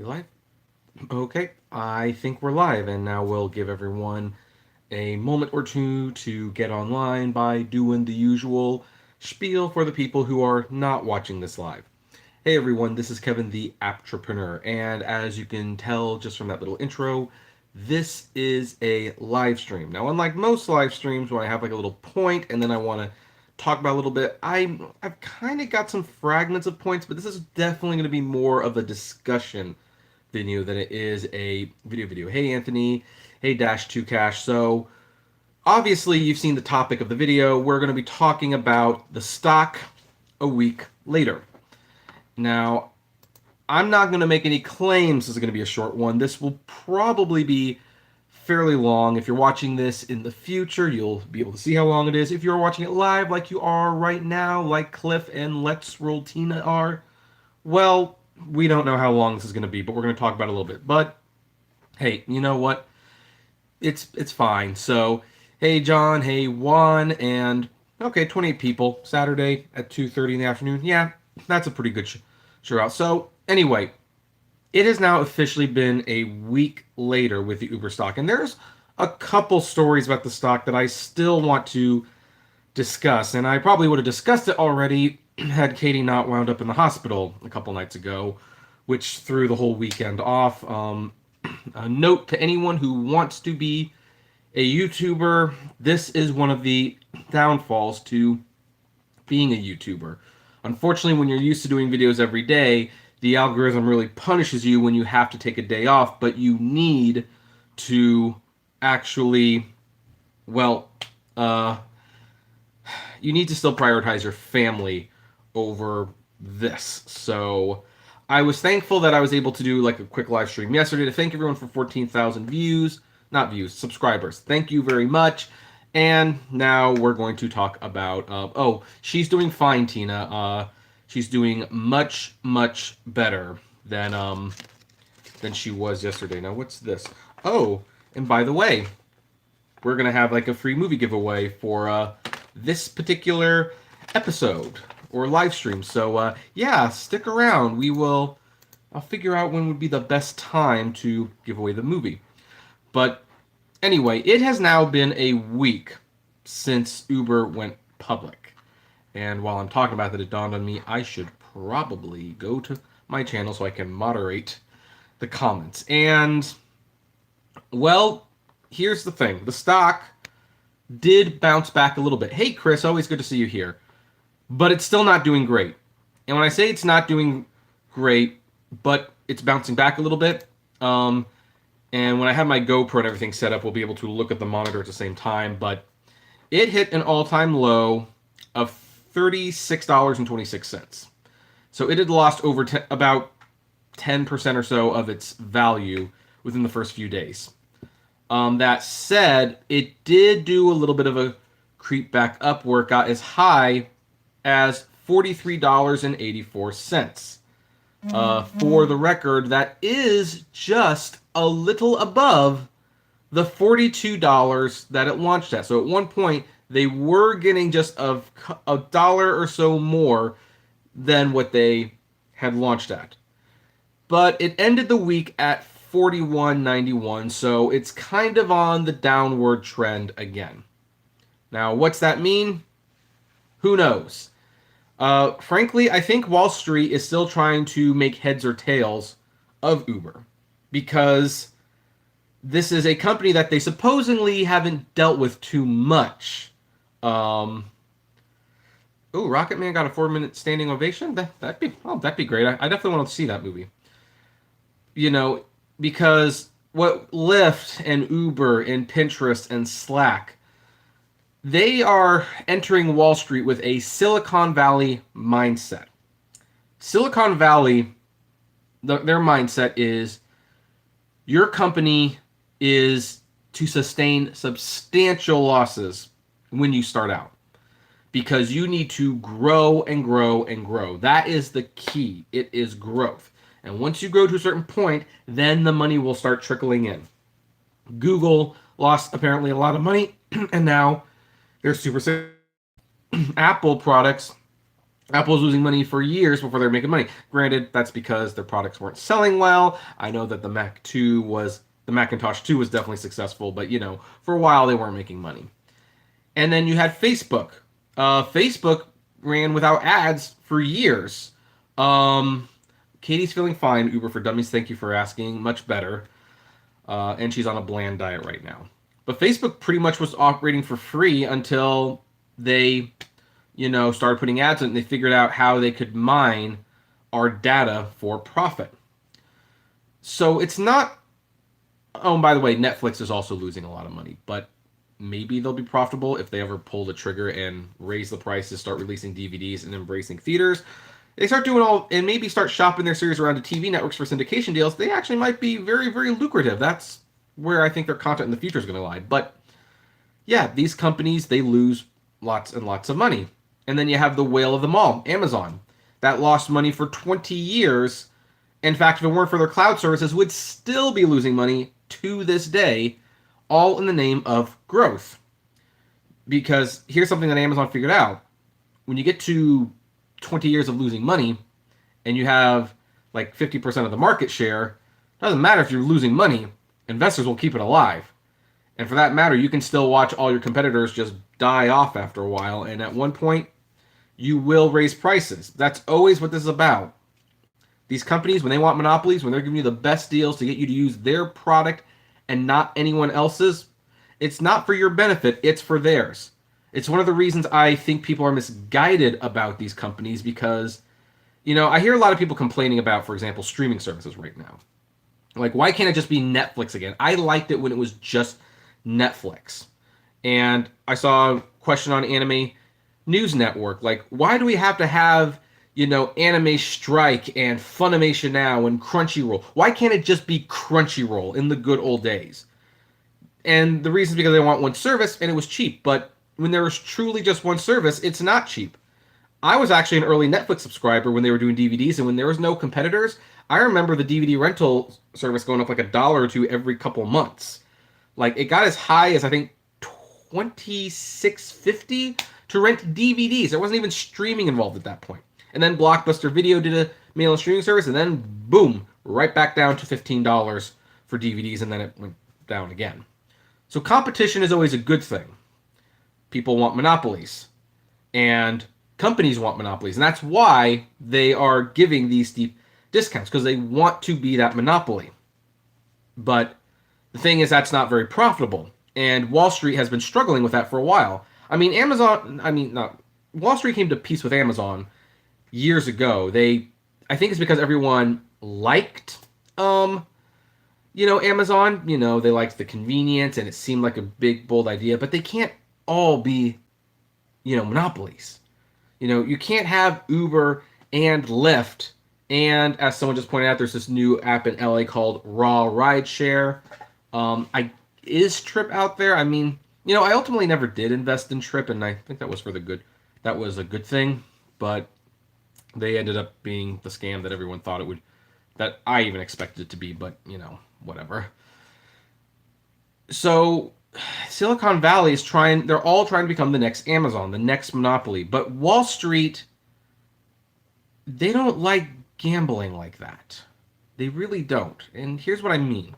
We live? Okay, I think we're live, and now we'll give everyone a moment or two to get online by doing the usual spiel for the people who are not watching this live. Hey everyone, this is Kevin the Apptrepreneur, and as you can tell just from that little intro, this is a live stream. Now, unlike most live streams where I have like a little point and then I want to talk about a little bit, I've kind of got some fragments of points, but this is definitely going to be more of a discussion video than it is a video. Hey Anthony, hey Dash 2 Cash. So obviously you've seen the topic of the video. We're going to be talking about the stock a week later. Now, I'm not going to make any claims this is going to be a short one. This will probably be fairly long. If you're watching this in the future, you'll be able to see how long it is. If you're watching it live like you are right now, like Cliff and Let's Roll Tina are, well, we don't know how long this is going to be, but we're going to talk about it a little bit. But hey, you know what? It's fine. So, hey John, hey Juan, and okay, 28 people Saturday at 2:30 in the afternoon. Yeah, that's a pretty good show out. So anyway, it has now officially been a week later with the Uber stock, and there's a couple stories about the stock that I still want to discuss, and I probably would have discussed it already had Katie not wound up in the hospital a couple nights ago, which threw the whole weekend off. A note to anyone who wants to be a YouTuber, this is one of the downfalls to being a YouTuber. Unfortunately, when you're used to doing videos every day, the algorithm really punishes you when you have to take a day off, but you need to actually, well, you need to still prioritize your family over this. So I was thankful that I was able to do like a quick live stream yesterday to thank everyone for 14,000 views, not views, subscribers. Thank you very much. And now we're going to talk about, oh, she's doing fine, Tina. She's doing much, much better than she was yesterday. Now, what's this? Oh, and by the way, we're going to have like a free movie giveaway for this particular episode or live stream. So yeah, stick around. I'll figure out when would be the best time to give away the movie. But anyway, it has now been a week since Uber went public. And while I'm talking about that, it dawned on me I should probably go to my channel so I can moderate the comments. And, well, here's the thing. The stock did bounce back a little bit. Hey, Chris, always good to see you here. But it's still not doing great. And when I say it's not doing great, but it's bouncing back a little bit, and when I have my GoPro and everything set up, we'll be able to look at the monitor at the same time, but it hit an all-time low of $36.26. So it had lost over about 10% or so of its value within the first few days. That said, it did do a little bit of a creep back upward, got as high as $43.84. For the record, that is just a little above the $42 that it launched at. So at one point, they were getting just a dollar or so more than what they had launched at. But it ended the week at $41.91, so it's kind of on the downward trend again. Now, what's that mean? Who knows? Frankly, I think Wall Street is still trying to make heads or tails of Uber because this is a company that they supposedly haven't dealt with too much. Oh, Rocket Man got a 4-minute standing ovation? That'd be great. I definitely want to see that movie. You know, because what Lyft and Uber and Pinterest and Slack, they are entering Wall Street with a Silicon Valley mindset. Silicon Valley, their mindset is your company is to sustain substantial losses when you start out because you need to grow and grow and grow. That is the key. It is growth. And once you grow to a certain point, then the money will start trickling in. Google lost apparently a lot of money, and now they're super. Apple products Apple was losing money for years before they were making money. Granted, that's because their products weren't selling well. I know that the Macintosh 2 was definitely successful, but for a while they weren't making money. And then you had Facebook. Facebook ran without ads for years. Um, Katie's feeling fine. Uber for Dummies, thank you for asking. Much better. And she's on a bland diet right now. But Facebook pretty much was operating for free until they, started putting ads in, and they figured out how they could mine our data for profit. So it's not. Oh, and by the way, Netflix is also losing a lot of money, but maybe they'll be profitable if they ever pull the trigger and raise the prices, start releasing DVDs, and embracing theaters. They start doing all, and maybe start shopping their series around to TV networks for syndication deals. They actually might be very, very lucrative. That's where I think their content in the future is going to lie. But yeah, these companies, they lose lots and lots of money. And then you have the whale of them all, Amazon, that lost money for 20 years. In fact, if it weren't for their cloud services, would still be losing money to this day, all in the name of growth. Because here's something that Amazon figured out. When you get to 20 years of losing money and you have like 50% of the market share, it doesn't matter if you're losing money, investors will keep it alive. And for that matter, you can still watch all your competitors just die off after a while, and at one point, you will raise prices. That's always what this is about. These companies, when they want monopolies, when they're giving you the best deals to get you to use their product and not anyone else's, it's not for your benefit, it's for theirs. It's one of the reasons I think people are misguided about these companies because, I hear a lot of people complaining about, for example, streaming services right now. Like, why can't it just be Netflix again? I liked it when it was just Netflix. And I saw a question on Anime News Network, like, why do we have to have, Anime Strike and Funimation Now and Crunchyroll? Why can't it just be Crunchyroll in the good old days? And the reason is because they want one service and it was cheap. But when there was truly just one service, it's not cheap. I was actually an early Netflix subscriber when they were doing DVDs, and when there was no competitors, I remember the DVD rental service going up like $1 or $2 every couple months. Like, it got as high as I think $26.50 to rent DVDs. There wasn't even streaming involved at that point. And then Blockbuster Video did a mail and streaming service, and then boom, right back down to $15 for DVDs, and then it went down again. So competition is always a good thing. People want monopolies, and companies want monopolies, and that's why they are giving these steep discounts, because they want to be that monopoly. But the thing is, that's not very profitable, and Wall Street has been struggling with that for a while. Wall Street came to peace with Amazon years ago. I think it's because everyone liked, Amazon. They liked the convenience, and it seemed like a big, bold idea, but they can't all be, monopolies. You can't have Uber and Lyft, and as someone just pointed out, there's this new app in LA called Rideshare. Is Trip out there? I ultimately never did invest in Trip, and I think that was that was a good thing, but they ended up being the scam that everyone thought it would, that I even expected it to be, but, whatever. So Silicon Valley they're all trying to become the next Amazon, the next monopoly. But Wall Street, they don't like gambling like that. They really don't. And here's what I mean.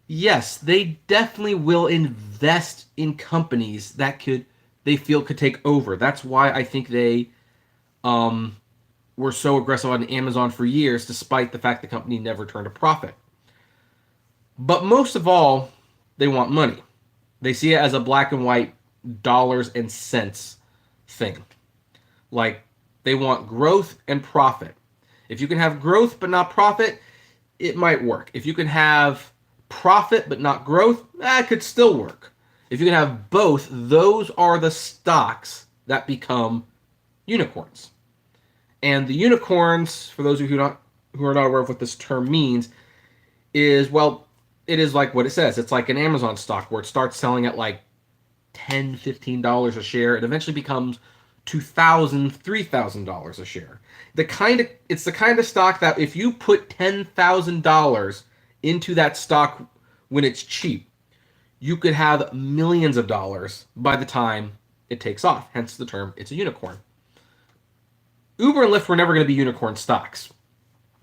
Yes, they definitely will invest in companies that they feel could take over. That's why I think they were so aggressive on Amazon for years, despite the fact the company never turned a profit. But most of all, they want money. They see it as a black and white dollars and cents thing. Like, they want growth and profit. If you can have growth but not profit, it might work. If you can have profit but not growth, that could still work. If you can have both, those are the stocks that become unicorns. And the unicorns, for those of you who are not aware of what this term means, is, well, it is like what it says. It's like an Amazon stock where it starts selling at like $10, $15 a share. It eventually becomes $2,000, $3,000 a share. It's the kind of stock that if you put $10,000 into that stock when it's cheap, you could have millions of dollars by the time it takes off. Hence the term, it's a unicorn. Uber and Lyft were never going to be unicorn stocks.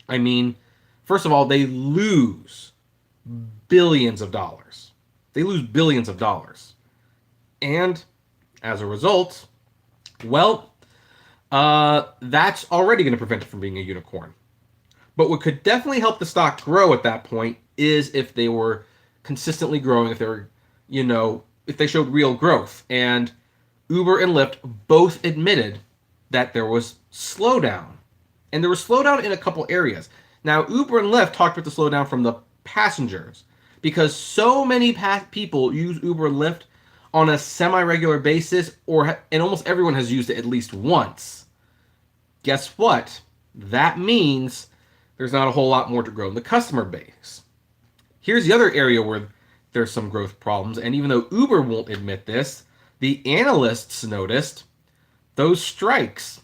I mean, first of all, they lose billions of dollars. They lose billions of dollars. And as a result, well, that's already going to prevent it from being a unicorn. But what could definitely help the stock grow at that point is if they were consistently growing, if they were, if they showed real growth. And Uber and Lyft both admitted that there was slowdown. And there was slowdown in a couple areas. Now, Uber and Lyft talked about the slowdown from the passengers because so many people use Uber and Lyft on a semi-regular basis, and almost everyone has used it at least once. Guess what? That means there's not a whole lot more to grow in the customer base. Here's the other area where there's some growth problems, and even though Uber won't admit this, the analysts noticed those strikes.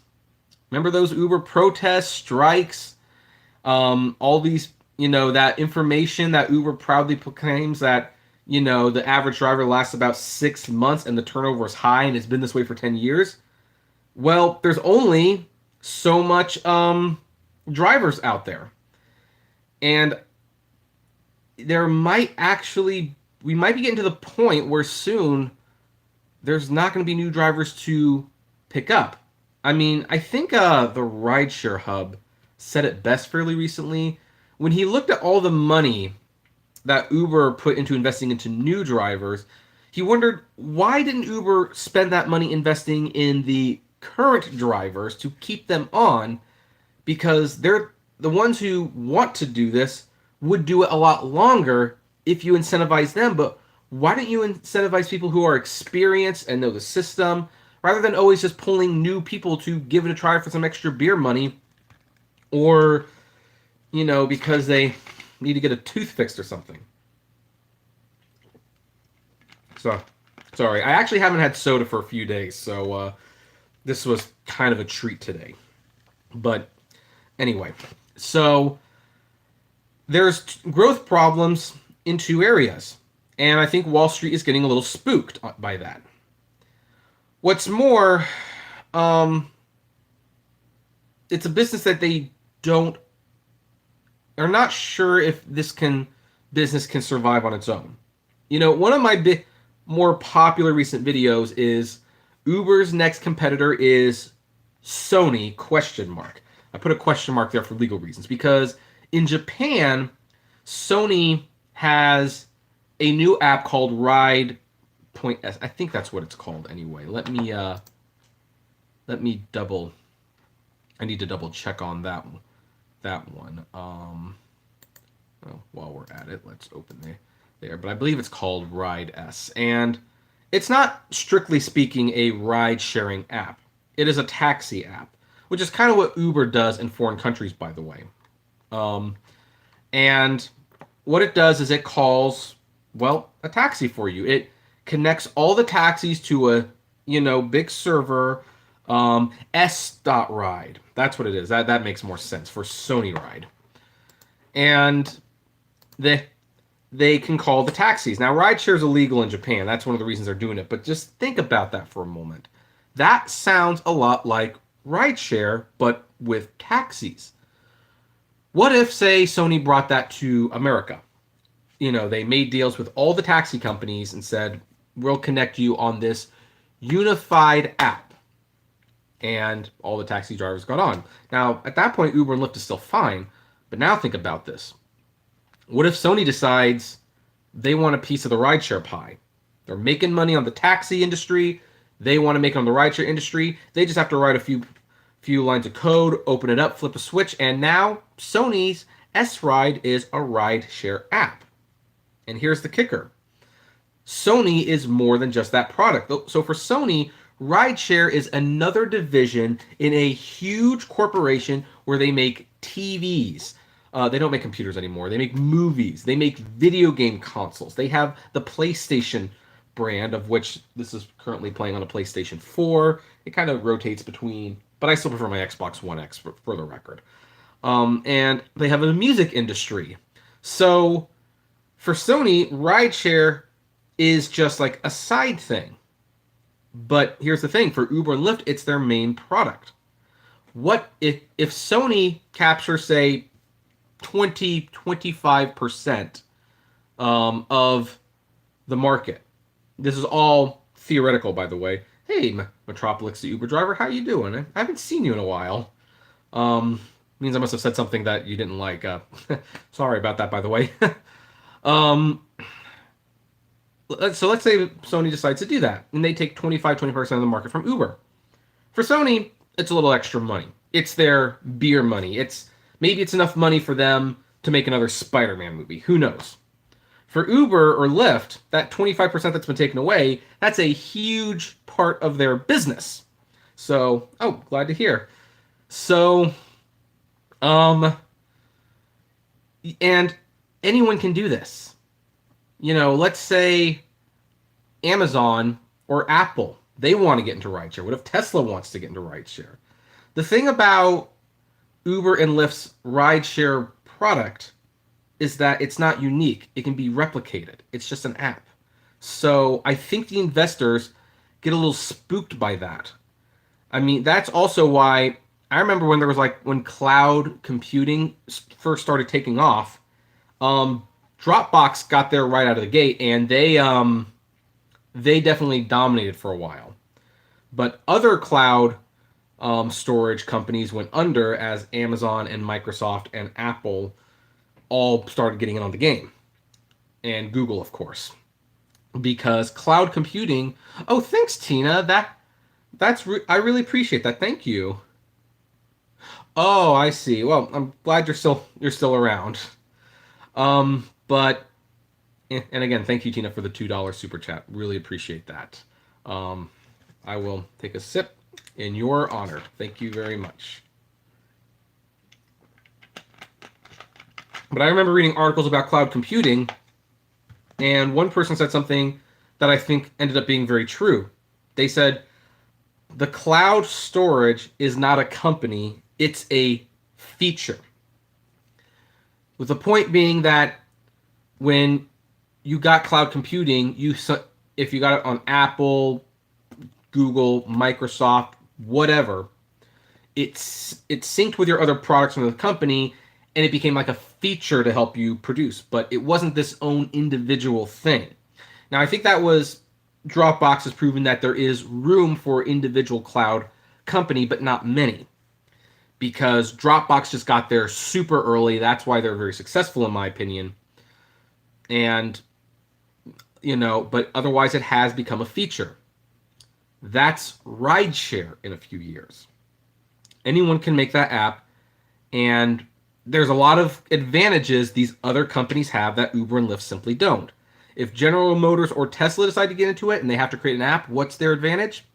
Remember those Uber protests, strikes, all these, that information that Uber proudly proclaims that, the average driver lasts about 6 months and the turnover is high and it's been this way for 10 years. Well, there's only so much drivers out there. And we might be getting to the point where soon there's not going to be new drivers to pick up. I mean, I think the Rideshare hub said it best fairly recently. When he looked at all the money that Uber put into investing into new drivers, he wondered, why didn't Uber spend that money investing in the current drivers to keep them on? Because they're the ones who want to do this would do it a lot longer if you incentivize them. But why don't you incentivize people who are experienced and know the system, rather than always just pulling new people to give it a try for some extra beer money, or, because they need to get a tooth fixed or something. So, sorry. I actually haven't had soda for a few days, so this was kind of a treat today. But anyway, so there's growth problems in two areas, and I think Wall Street is getting a little spooked by that. What's more, it's a business that they are not sure if this business can survive on its own. One of my more popular recent videos is Uber's next competitor is Sony, ? I put a question mark there for legal reasons because in Japan, Sony has a new app called Ride. I think that's what it's called anyway. Let me double. I need to double check on that one. While we're at it, let's open there. But I believe it's called Ride S, and it's not strictly speaking a ride-sharing app. It is a taxi app, which is kind of what Uber does in foreign countries, by the way. And what it does is it calls, a taxi for you. It connects all the taxis to a, big server, S.Ride. That's what it is. That makes more sense for Sony Ride. And they can call the taxis. Now, rideshare is illegal in Japan. That's one of the reasons they're doing it. But just think about that for a moment. That sounds a lot like rideshare, but with taxis. What if, say, Sony brought that to America? They made deals with all the taxi companies and said, we'll connect you on this unified app. And all the taxi drivers got on. Now, at that point, Uber and Lyft is still fine. But now think about this. What if Sony decides they want a piece of the rideshare pie? They're making money on the taxi industry. They want to make it on the rideshare industry. They just have to write a few lines of code, open it up, flip a switch, and now Sony's S-Ride is a rideshare app. And here's the kicker. Sony is more than just that product. So for Sony, rideshare is another division in a huge corporation where they make TVs. They don't make computers anymore. They make movies. They make video game consoles. They have the PlayStation brand, of which this is currently playing on a PlayStation 4. It kind of rotates between, but I still prefer my Xbox One X for the record. And they have a music industry. So for Sony, rideshare is just like a side thing. But here's the thing. For Uber and Lyft, it's their main product. what if Sony captures, say, 25% of the market? This is all theoretical, by the way. Hey, Metropolis, the Uber driver, how you doing? I haven't seen you in a while. Um, Means I must have said something that you didn't like. Sorry about that, by the way. um, so let's say Sony decides to do that, and they take 20% of the market from Uber. For Sony, it's a little extra money. It's their beer money. Maybe it's enough money for them to make another Spider-Man movie. Who knows? For Uber or Lyft, that 25% that's been taken away, that's a huge part of their business. So, oh, glad to hear. So, and anyone can do this. Let's say Amazon or Apple, they want to get into rideshare. What if Tesla wants to get into rideshare? The thing about Uber and Lyft's rideshare product is that it's not unique. It can be replicated. It's just an app. So I think the investors get a little spooked by that. I mean, that's also why I remember when cloud computing first started taking off, Dropbox got there right out of the gate, and they definitely dominated for a while. But other cloud storage companies went under as Amazon and Microsoft and Apple all started getting in on the game. And Google, of course. Because cloud computing... Oh, thanks, Tina. I really appreciate that. Thank you. Oh, I see. Well, I'm glad you're still around. But... And again, thank you, Tina, for the $2 super chat. Really appreciate that. I will take a sip in your honor. Thank you very much. But I remember reading articles about cloud computing, and one person said something that I think ended up being very true. They said, the cloud storage is not a company, it's a feature. With the point being that when you got cloud computing, if you got it on Apple, Google, Microsoft, whatever, it's synced with your other products from the company, and it became like a feature to help you produce. But it wasn't this own individual thing. Now, I think that was Dropbox has proven that there is room for individual cloud company, but not many. Because Dropbox just got there super early. That's why they're very successful, in my opinion. And, but otherwise it has become a feature. That's rideshare in a few years. Anyone can make that app, and there's a lot of advantages these other companies have that Uber and Lyft simply don't. If General Motors or Tesla decide to get into it and they have to create an app, what's their advantage?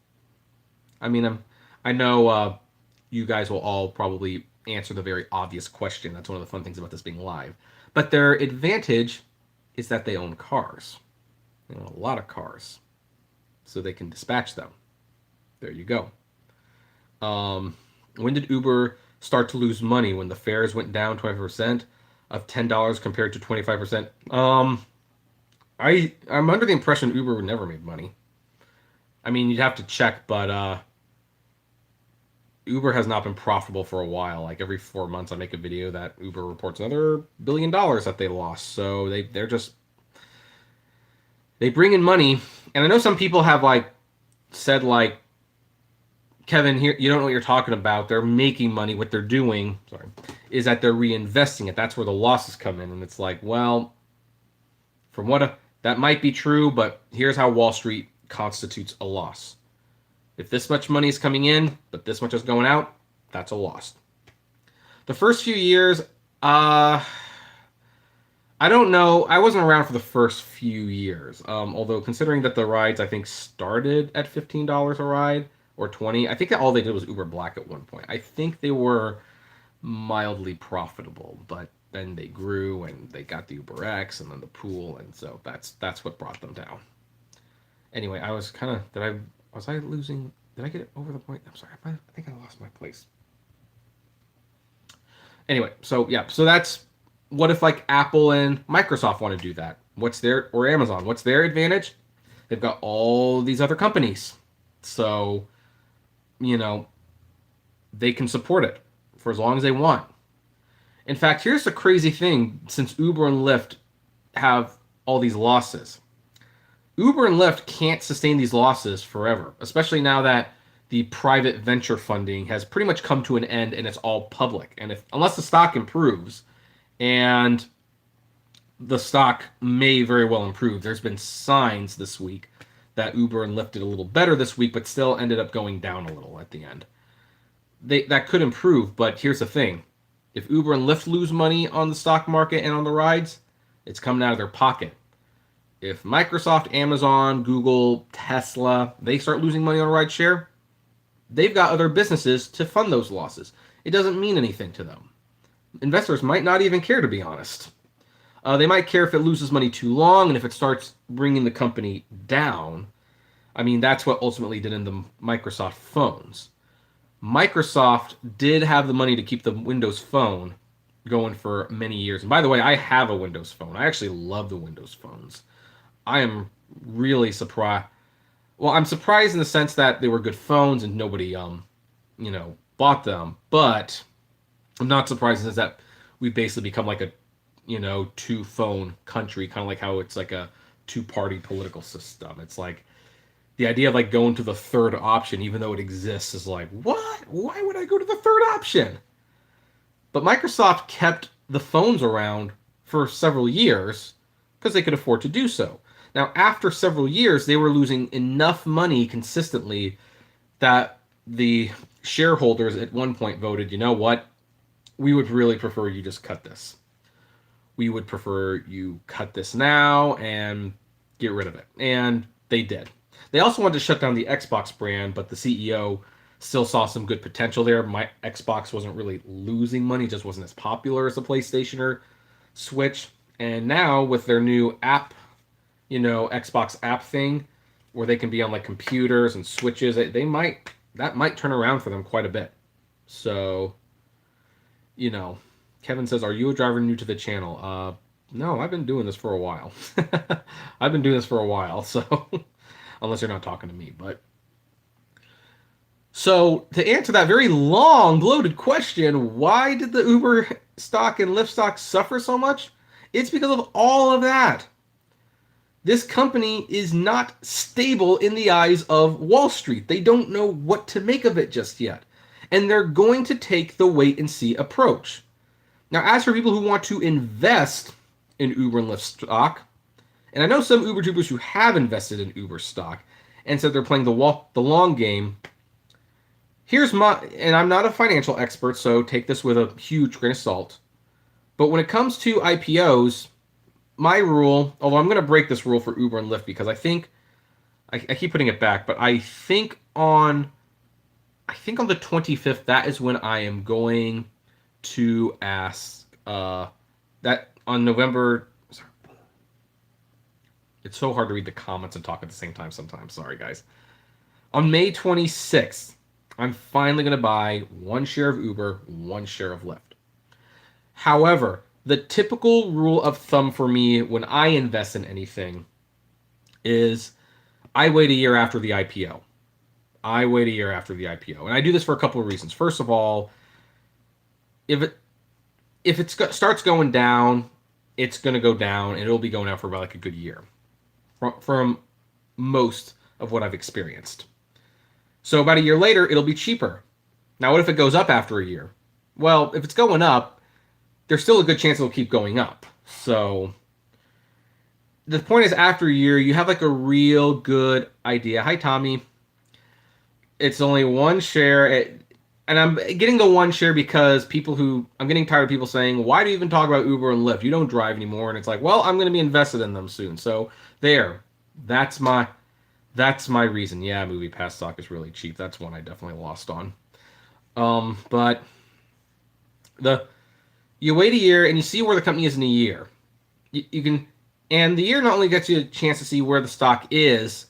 I mean, I know you guys will all probably answer the very obvious question. That's one of the fun things about this being live. But their advantage is that they own cars. They own a lot of cars. So they can dispatch them. There you go. When did Uber start to lose money? When the fares went down 20% of $10 compared to 25%? I'm under the impression Uber never made money. I mean, you'd have to check, but Uber has not been profitable for a while. Like every 4 months I make a video that Uber reports another $1 billion that they lost. So they bring in money. And I know some people have said Kevin, here, you don't know what you're talking about. They're making money. What they're doing, is that they're reinvesting it. That's where the losses come in. And it's well, that might be true, but here's how Wall Street constitutes a loss. If this much money is coming in, but this much is going out, that's a loss. The first few years, I don't know. I wasn't around for the first few years. Although considering that the rides, I think, started at $15 a ride, or 20. I think that all they did was Uber Black at one point. I think they were mildly profitable, but then they grew and they got the Uber X and then the pool, and so that's what brought them down. Anyway, I was kind of did I get it over the point? I'm sorry. I think I lost my place. Anyway, so that's what if Apple and Microsoft want to do that? Or Amazon? What's their advantage? They've got all these other companies. So, they can support it for as long as they want. In fact, here's the crazy thing: since Uber and Lyft have all these losses, Uber and Lyft can't sustain these losses forever, especially now that the private venture funding has pretty much come to an end and it's all public. And if unless the stock improves, and the stock may very well improve, there's been signs this week that Uber and Lyft did a little better this week, but still ended up going down a little at the end. That could improve, but here's the thing: if Uber and Lyft lose money on the stock market and on the rides, it's coming out of their pocket. If Microsoft, Amazon, Google, Tesla, they start losing money on rideshare, they've got other businesses to fund those losses. It doesn't mean anything to them. Investors might not even care, to be honest. They might care if it loses money too long and if it starts bringing the company down. I mean, that's what ultimately did in the Microsoft phones. Microsoft did have the money to keep the Windows Phone going for many years. And by the way, I have a Windows Phone. I actually love the Windows phones. I am really surprised. Well, I'm surprised in the sense that they were good phones and nobody, bought them. But I'm not surprised in that we've basically become like a, two-phone country, kind of like how it's like a two-party political system. It's like the idea of like going to the third option, even though it exists, is like, what? Why would I go to the third option? But Microsoft kept the phones around for several years because they could afford to do so. Now, after several years, they were losing enough money consistently that the shareholders at one point voted, you know what? We would really prefer you just cut this. We would prefer you cut this now and get rid of it. And they did. They also wanted to shut down the Xbox brand, but the CEO still saw some good potential there. My Xbox wasn't really losing money, just wasn't as popular as the PlayStation or Switch. And now with their new app, Xbox app thing, where they can be on like computers and switches, that might turn around for them quite a bit. So, Kevin says, "Are you a driver new to the channel?" No, I've been doing this for a while. I've been doing this for a while, so unless you're not talking to me, but. So, to answer that very long, bloated question, why did the Uber stock and Lyft stock suffer so much? It's because of all of that. This company is not stable in the eyes of Wall Street. They don't know what to make of it just yet. And they're going to take the wait and see approach. Now, as for people who want to invest in Uber and Lyft stock, and I know some Uber tubers who have invested in Uber stock and said they're playing the long game. And I'm not a financial expert, so take this with a huge grain of salt. But when it comes to IPOs, my rule, although I'm going to break this rule for Uber and Lyft because I keep putting it back, but I think on the 25th, that is when I am going to ask that on November. Sorry. It's so hard to read the comments and talk at the same time sometimes. Sorry, guys. On May 26th, I'm finally going to buy 1 share of Uber, 1 share of Lyft. However, the typical rule of thumb for me when I invest in anything is I wait a year after the IPO. And I do this for a couple of reasons. First of all, if it starts going down, it's going to go down, and it'll be going down for about like a good year from most of what I've experienced. So about a year later, it'll be cheaper. Now, what if it goes up after a year? Well, if it's going up, there's still a good chance it'll keep going up. So the point is, after a year, you have like a real good idea. Hi, Tommy. It's only 1 share. And I'm getting the 1 share because I'm getting tired of people saying, why do you even talk about Uber and Lyft? You don't drive anymore. And it's like, well, I'm going to be invested in them soon. So there, that's my reason. Yeah, MoviePass stock is really cheap. That's one I definitely lost on. But you wait a year and you see where the company is in a year. And the year not only gets you a chance to see where the stock is,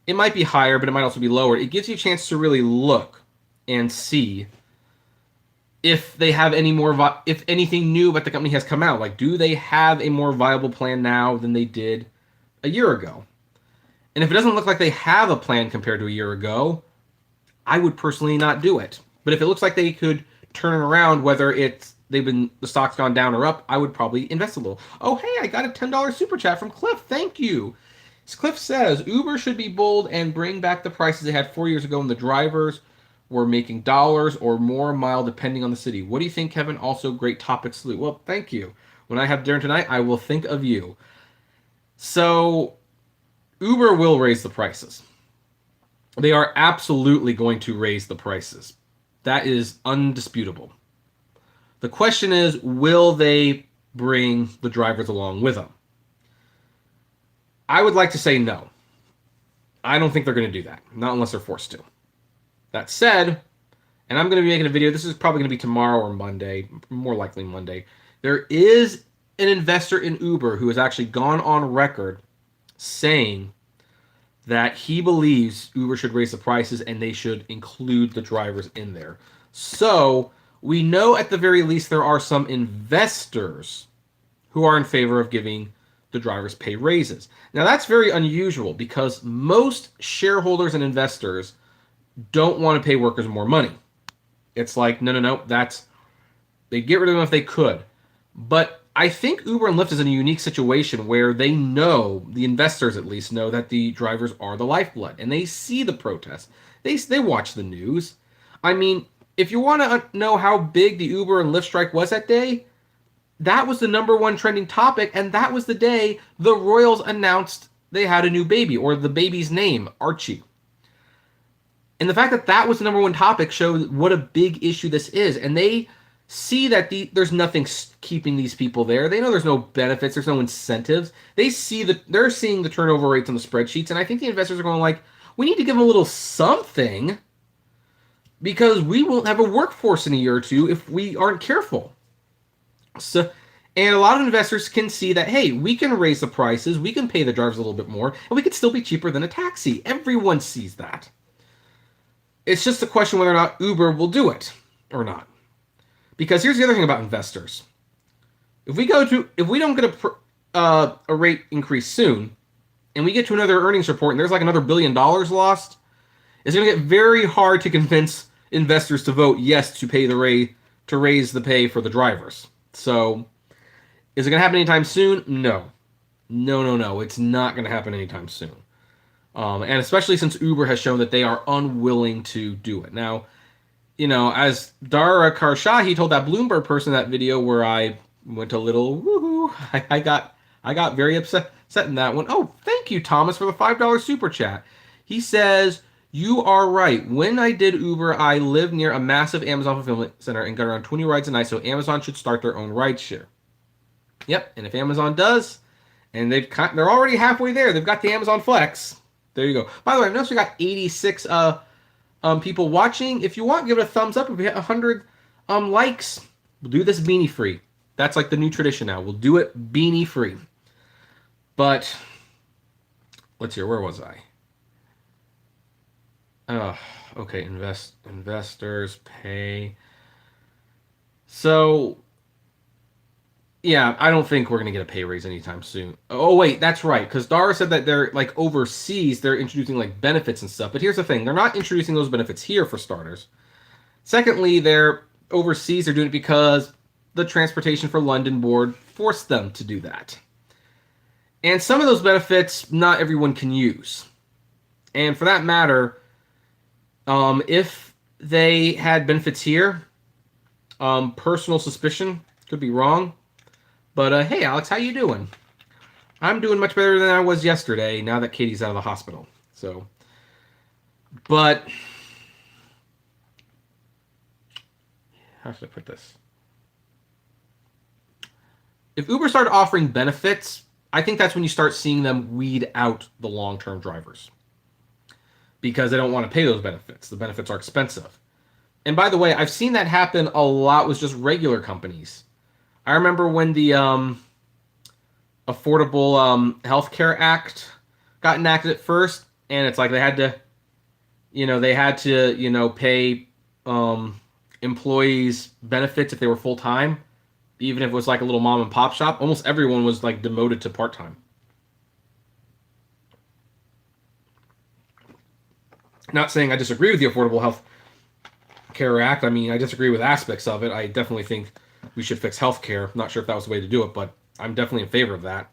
it might be higher, but it might also be lower. It gives you a chance to really look and see if they have if anything new about the company has come out. Like, do they have a more viable plan now than they did a year ago? And if it doesn't look like they have a plan compared to a year ago, I would personally not do it. But if it looks like they could turn it around, whether it's the stock's gone down or up, I would probably invest a little. Oh, hey, I got a $10 super chat from Cliff. Thank you. Cliff says Uber should be bold and bring back the prices they had 4 years ago when the drivers were making dollars or more a mile depending on the city. What do you think, Kevin? Also, great topic salute. Well, thank you. When I have dinner tonight, I will think of you. So, Uber will raise the prices. They are absolutely going to raise the prices. That is undisputable. The question is, will they bring the drivers along with them? I would like to say no. I don't think they're going to do that. Not unless they're forced to. That said, and I'm going to be making a video, this is probably going to be tomorrow or Monday, more likely Monday. There is an investor in Uber who has actually gone on record saying that he believes Uber should raise the prices and they should include the drivers in there. So, we know at the very least there are some investors who are in favor of giving the drivers pay raises. Now, that's very unusual because most shareholders and investors don't want to pay workers more money. It's like, no, they'd get rid of them if they could. But I think Uber and Lyft is in a unique situation where they know, the investors at least know, that the drivers are the lifeblood. And they see the protests. They watch the news. I mean, if you want to know how big the Uber and Lyft strike was that day, that was the #1 trending topic, and that was the day the Royals announced they had a new baby, or the baby's name, Archie. And the fact that that was the #1 topic showed what a big issue this is. And they see that there's nothing keeping these people there. They know there's no benefits, there's no incentives. They're seeing the turnover rates on the spreadsheets, and I think the investors are going like, we need to give them a little something because we won't have a workforce in a year or two if we aren't careful. So, and a lot of investors can see that, hey, we can raise the prices, we can pay the drivers a little bit more, and we could still be cheaper than a taxi. Everyone sees that. It's just a question whether or not Uber will do it or not. Because here's the other thing about investors. If we don't get a rate increase soon, and we get to another earnings report and there's like another $1 billion lost, it's going to get very hard to convince investors to vote yes to raise the pay for the drivers. So, is it going to happen anytime soon? No. It's not going to happen anytime soon. And especially since Uber has shown that they are unwilling to do it. Now, as Dara Karshahi told that Bloomberg person in that video where I went a little woohoo, I got very upset in that one. Oh, thank you, Thomas, for the $5 super chat. He says, you are right. When I did Uber, I lived near a massive Amazon fulfillment center and got around 20 rides a night, so Amazon should start their own rideshare. Yep, and if Amazon does, and they're already halfway there, they've got the Amazon Flex. There you go. By the way, I've noticed we got 86 people watching. If you want, give it a thumbs up. If we hit 100 likes, we'll do this beanie free. That's like the new tradition now. We'll do it beanie free. But let's see, where was I? Okay, investors pay. So, yeah, I don't think we're going to get a pay raise anytime soon. Oh, wait, that's right, because Dara said that they're, like, overseas, they're introducing, like, benefits and stuff. But here's the thing. They're not introducing those benefits here, for starters. Secondly, they're overseas. They're doing it because the Transportation for London Board forced them to do that. And some of those benefits, not everyone can use. And for that matter, if they had benefits here, personal suspicion, could be wrong. But, hey, Alex, how you doing? I'm doing much better than I was yesterday, now that Katie's out of the hospital. So, but, how should I put this? If Uber started offering benefits, I think that's when you start seeing them weed out the long-term drivers. Because they don't want to pay those benefits. The benefits are expensive. And by the way, I've seen that happen a lot with just regular companies. I remember when the Affordable Healthcare Act got enacted at first, and it's like they had to pay employees benefits if they were full-time, even if it was like a little mom and pop shop. Almost everyone was like demoted to part-time. Not saying I disagree with the Affordable Health Care Act. I mean, I disagree with aspects of it. I definitely think we should fix healthcare. Not sure if that was the way to do it, but I'm definitely in favor of that.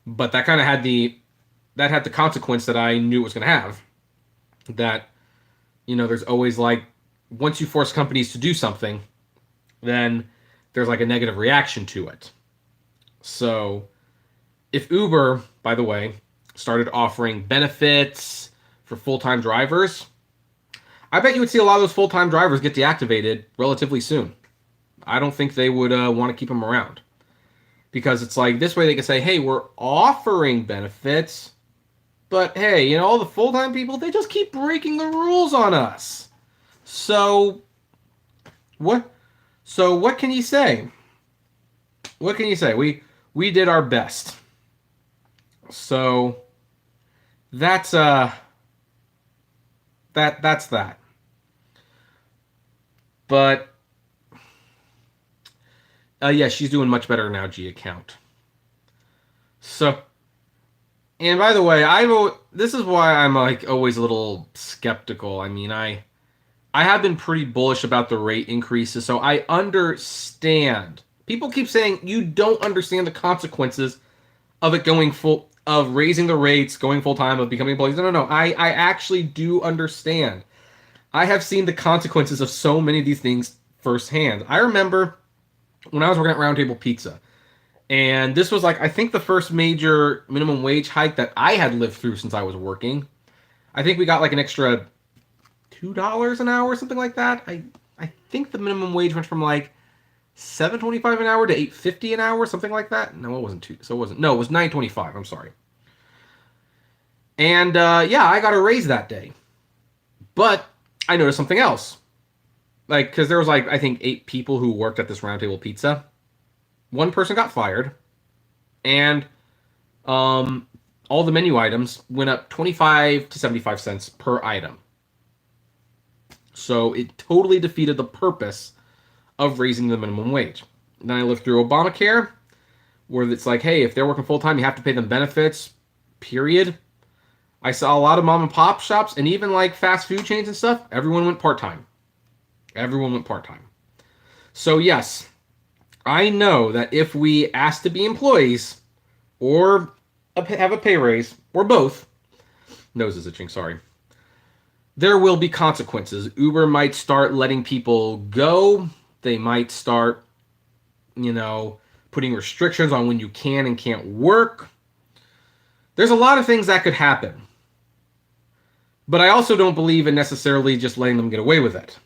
But that kind of had the consequence that I knew it was going to have. That there's always like once you force companies to do something, then there's like a negative reaction to it. So if Uber, by the way, started offering benefits for full-time drivers, I bet you would see a lot of those full-time drivers get deactivated relatively soon. I don't think they would want to keep them around because it's like this way they can say, "Hey, we're offering benefits, but hey, all the full-time people they just keep breaking the rules on us." So what? So what can you say? What can you say? We did our best. So that's that's that. But yeah, she's doing much better now. G account. So, and by the way, this is why I'm like always a little skeptical. I mean, I have been pretty bullish about the rate increases, so I understand. People keep saying you don't understand the consequences of it going full, of raising the rates, going full time, of becoming employees. No. I actually do understand. I have seen the consequences of so many of these things firsthand. I remember when I was working at Round Table Pizza, and this was like, I think the first major minimum wage hike that I had lived through since I was working. I think we got like an extra $2 an hour, something like that. I think the minimum wage went from like $7.25 an hour to $8.50 an hour, something like that. No, it wasn't two. So it wasn't. No, it was $9.25. I'm sorry. And yeah, I got a raise that day, but I noticed something else. Like, because there was like I think 8 people who worked at this Round Table Pizza. One person got fired, and all the menu items went up 25 to 75 cents per item. So it totally defeated the purpose of raising the minimum wage. Then I lived through Obamacare, where it's like, hey, if they're working full time, you have to pay them benefits, period. I saw a lot of mom and pop shops and even like fast food chains and stuff. Everyone went part time. Everyone went part time. So yes, I know that if we ask to be employees or have a pay raise or both, nose is itching, sorry, there will be consequences. Uber might start letting people go. They might start, putting restrictions on when you can and can't work. There's a lot of things that could happen. But I also don't believe in necessarily just letting them get away with it.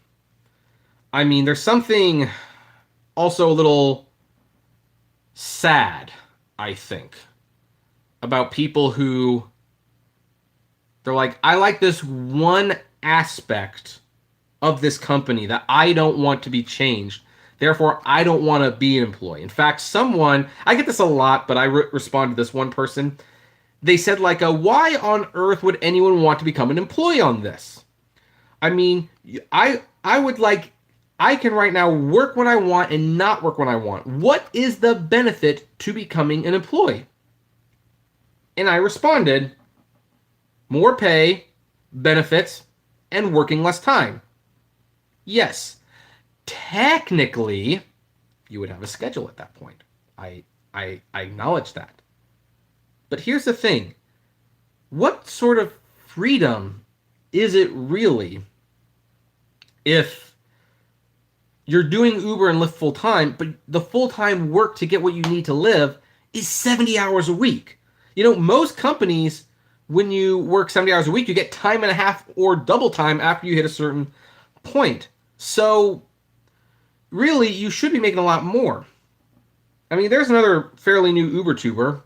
I mean, there's something also a little sad, I think, about people who they're like, I like this one aspect of this company that I don't want to be changed. Therefore, I don't want to be an employee. In fact, I get this a lot, but I respond to this one person. They said like, why on earth would anyone want to become an employee on this? I mean, I would like, I can right now work when I want and not work when I want. What is the benefit to becoming an employee? And I responded, more pay, benefits, and working less time. Yes, technically, you would have a schedule at that point. I acknowledge that. But here's the thing. What sort of freedom is it really if you're doing Uber and Lyft full time, but the full-time work to get what you need to live is 70 hours a week? Most companies, when you work 70 hours a week, you get time and a half or double time after you hit a certain point. So really, you should be making a lot more. I mean, there's another fairly new Uber tuber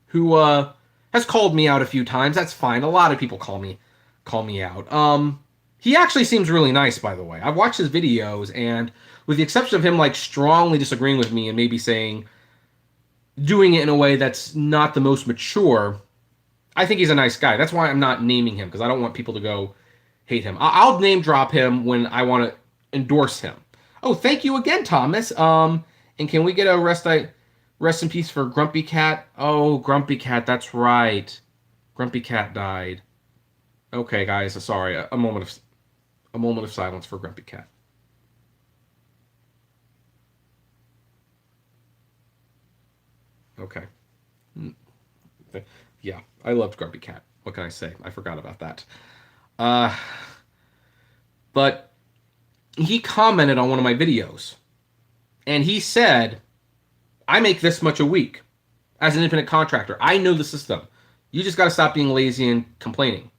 who has called me out a few times. That's fine. A lot of people call me out. He actually seems really nice, by the way. I've watched his videos, and with the exception of him like strongly disagreeing with me and maybe doing it in a way that's not the most mature, I think he's a nice guy. That's why I'm not naming him, because I don't want people to go hate him. I'll name drop him when I want to endorse him. Oh, thank you again, Thomas. And can we get a rest in peace for Grumpy Cat? Oh, Grumpy Cat, that's right. Grumpy Cat died. Okay, guys, sorry. A moment A moment of silence for Grumpy Cat. Okay. Yeah, I loved Grumpy Cat. What can I say? I forgot about that. Uh, but he commented on one of my videos, and he said, I make this much a week as an independent contractor. I know the system. You just got to stop being lazy and complaining.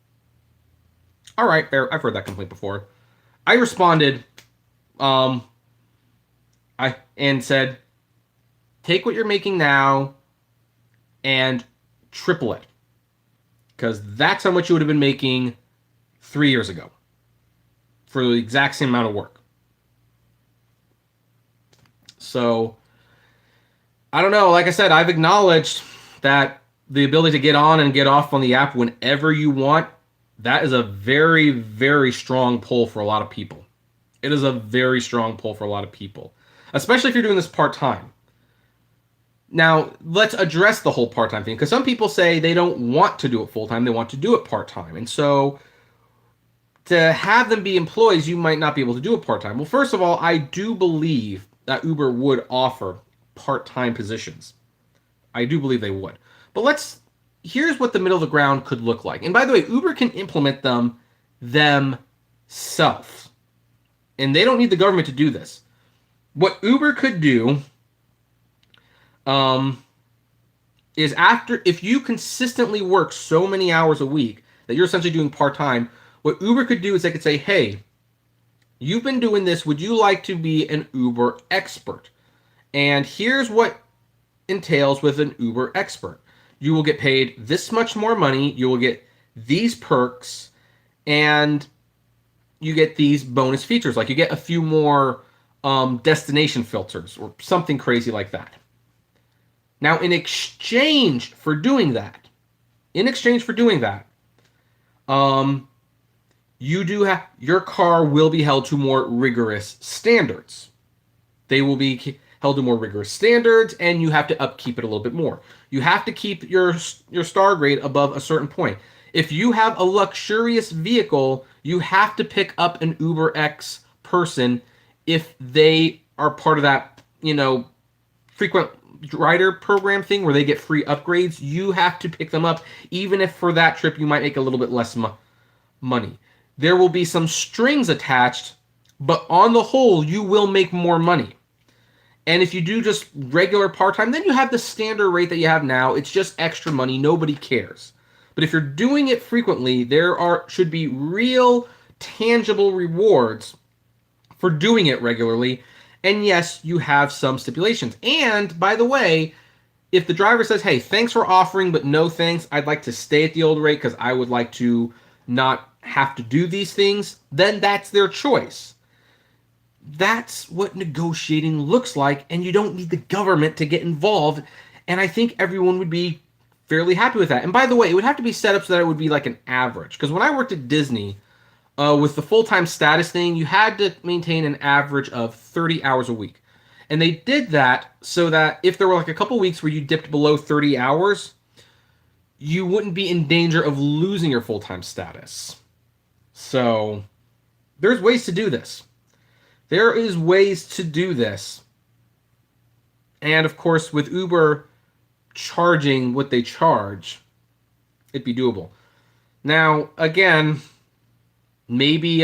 All right, fair. I've heard that complaint before. I responded, um, and said, take what you're making now and triple it, because that's how much you would have been making 3 years ago for the exact same amount of work. So I don't know. Like I said, I've acknowledged that the ability to get on and get off on the app whenever you want, that is a very, very strong pull for a lot of people. It is a very strong pull for a lot of people, especially if you're doing this part-time. Now, let's address the whole part-time thing, because some people say they don't want to do it full-time, they want to do it part-time. And so to have them be employees, you might not be able to do it part-time. Well, first of all, I do believe that Uber would offer part-time positions. I do believe they would. But here's what the middle of the ground could look like. And by the way, Uber can implement them themselves. And they don't need the government to do this. What Uber could do is if you consistently work so many hours a week that you're essentially doing part-time, what Uber could do is they could say, hey, you've been doing this. Would you like to be an Uber expert? And here's what entails with an Uber expert. You will get paid this much more money. You will get these perks, and you get these bonus features. Like you get a few more destination filters or something crazy like that. Now, in exchange for doing that, you do have your car will be held to more rigorous standards. They will be held to more rigorous standards, and you have to upkeep it a little bit more. You have to keep your star grade above a certain point. If you have a luxurious vehicle, you have to pick up an UberX person if they are part of that, frequent rider program thing where they get free upgrades. You have to pick them up, even if for that trip you might make a little bit less money. There will be some strings attached, but on the whole, you will make more money. And if you do just regular part-time, then you have the standard rate that you have now. It's just extra money. Nobody cares. But if you're doing it frequently, should be real, tangible rewards for doing it regularly. And yes, you have some stipulations. And by the way, if the driver says, hey, thanks for offering, but no thanks, I'd like to stay at the old rate because I would like to not have to do these things, then that's their choice. That's what negotiating looks like, and you don't need the government to get involved. And I think everyone would be fairly happy with that. And by the way, it would have to be set up so that it would be like an average. Because when I worked at Disney, with the full-time status thing, you had to maintain an average of 30 hours a week. And they did that so that if there were like a couple weeks where you dipped below 30 hours, you wouldn't be in danger of losing your full-time status. So there's ways to do this. There is ways to do this. And of course, with Uber charging what they charge, it'd be doable. Now, again, maybe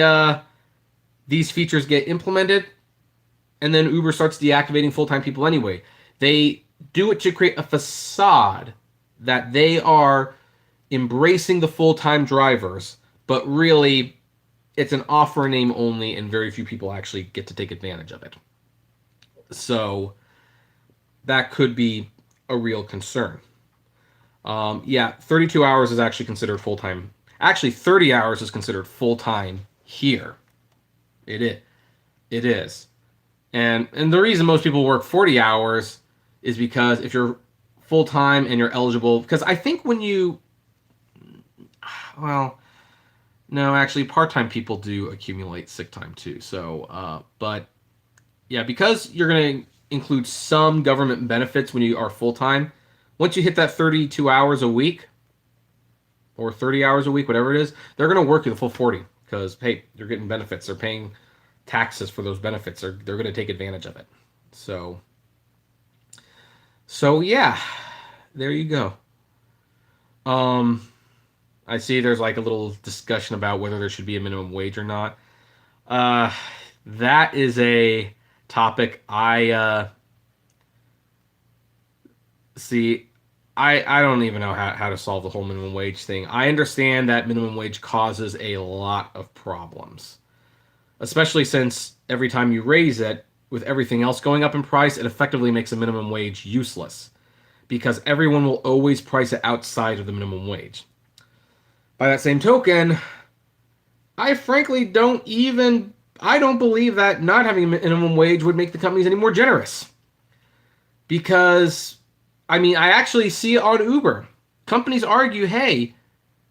these features get implemented and then Uber starts deactivating full-time people anyway. They do it to create a facade that they are embracing the full-time drivers, but really it's an offer name only, and very few people actually get to take advantage of it. So that could be a real concern. 32 hours is actually considered full-time. Actually, 30 hours is considered full-time here. It is. And the reason most people work 40 hours is because if you're full-time and you're eligible, because I think when you, well, no, actually, part-time people do accumulate sick time too. So, but yeah, because you're going to include some government benefits when you are full-time, once you hit that 32 hours a week or 30 hours a week, whatever it is, they're going to work you the full 40 because, hey, they're getting benefits. They're paying taxes for those benefits. They're going to take advantage of it. So, yeah, there you go. I see there's like a little discussion about whether there should be a minimum wage or not. Uh, that is a topic I see. I don't even know how to solve the whole minimum wage thing. I understand that minimum wage causes a lot of problems, especially since every time you raise it, with everything else going up in price, it effectively makes a minimum wage useless because everyone will always price it outside of the minimum wage. By that same token, I frankly I don't believe that not having a minimum wage would make the companies any more generous. Because, I mean, I actually see it on Uber. Companies argue, hey,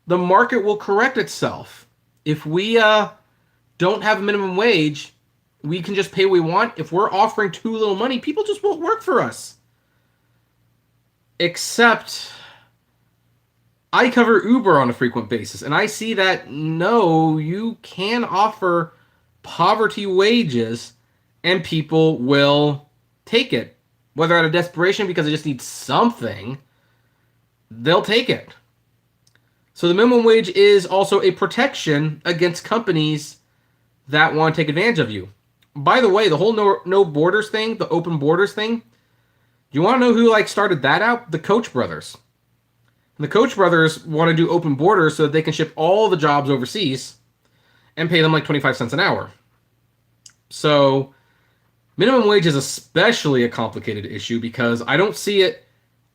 the market will correct itself. If we don't have a minimum wage, we can just pay what we want. If we're offering too little money, people just won't work for us. Except, I cover Uber on a frequent basis, and I see that, no, you can offer poverty wages, and people will take it. Whether out of desperation because they just need something, they'll take it. So the minimum wage is also a protection against companies that want to take advantage of you. By the way, the whole no borders thing, the open borders thing, you want to know who started that out? The Koch brothers. And the Koch brothers want to do open borders so that they can ship all the jobs overseas and pay them like 25 cents an hour. So minimum wage is especially a complicated issue because I see it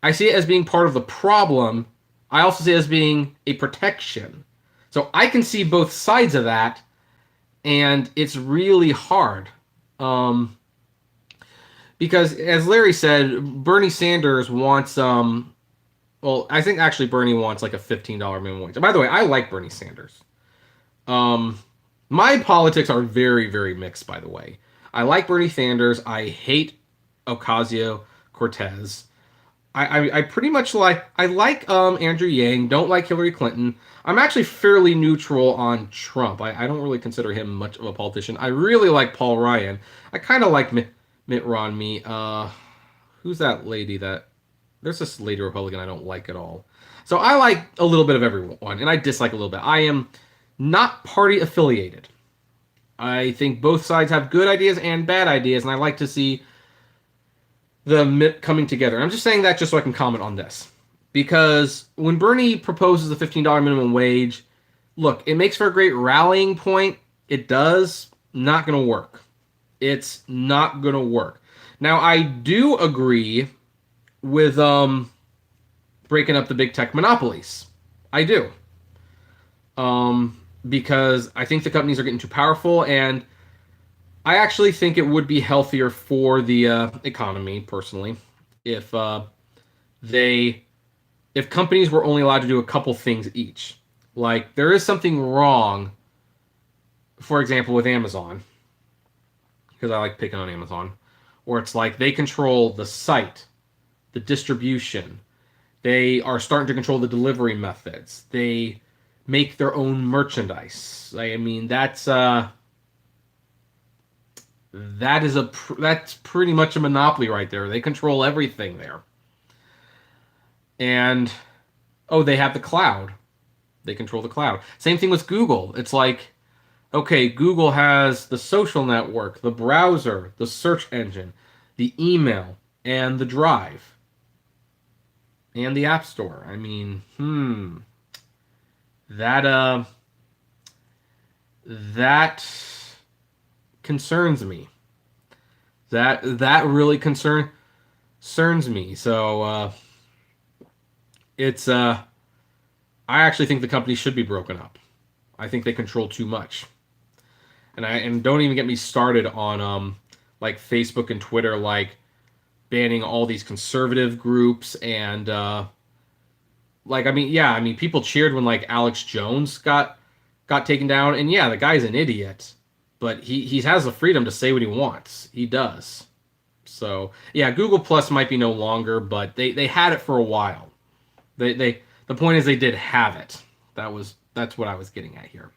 as being part of the problem. I also see it as being a protection. So I can see both sides of that, and it's really hard. Because, as Larry said, Bernie Sanders wants, I think actually Bernie wants like a $15 minimum wage. And by the way, I like Bernie Sanders. My politics are very, very mixed, by the way. I like Bernie Sanders. I hate Ocasio-Cortez. I pretty much like Andrew Yang. Don't like Hillary Clinton. I'm actually fairly neutral on Trump. I don't really consider him much of a politician. I really like Paul Ryan. I kind of like Mitt Romney. Who's that lady there's this lady Republican I don't like at all. So I like a little bit of everyone, and I dislike a little bit. I am not party affiliated. I think both sides have good ideas and bad ideas, and I like to see them coming together. I'm just saying that just so I can comment on this. Because when Bernie proposes a $15 minimum wage, look, it makes for a great rallying point. It does. Not going to work. It's not going to work. Now, I do agree with breaking up the big tech monopolies. I do. Because I think the companies are getting too powerful, and I actually think it would be healthier for the economy, personally, if companies were only allowed to do a couple things each. Like, there is something wrong, for example, with Amazon, because I like picking on Amazon, where it's like they control the site, the distribution. They are starting to control the delivery methods. They make their own merchandise. I mean, that's pretty much a monopoly right there. They control everything there. And they have the cloud. They control the cloud. Same thing with Google. It's like, okay, Google has the social network, the browser, the search engine, the email, and the drive, and the App Store. I mean, that concerns me. That really concerns me. So it's I actually think the company should be broken up. I think they control too much. And don't even get me started on like Facebook and Twitter, like banning all these conservative groups and people cheered when like Alex Jones got taken down, and yeah, the guy's an idiot, but he has the freedom to say what he wants. He does. So yeah, Google Plus might be no longer, but they had it for a while. The point is they did have it. That's what I was getting at here.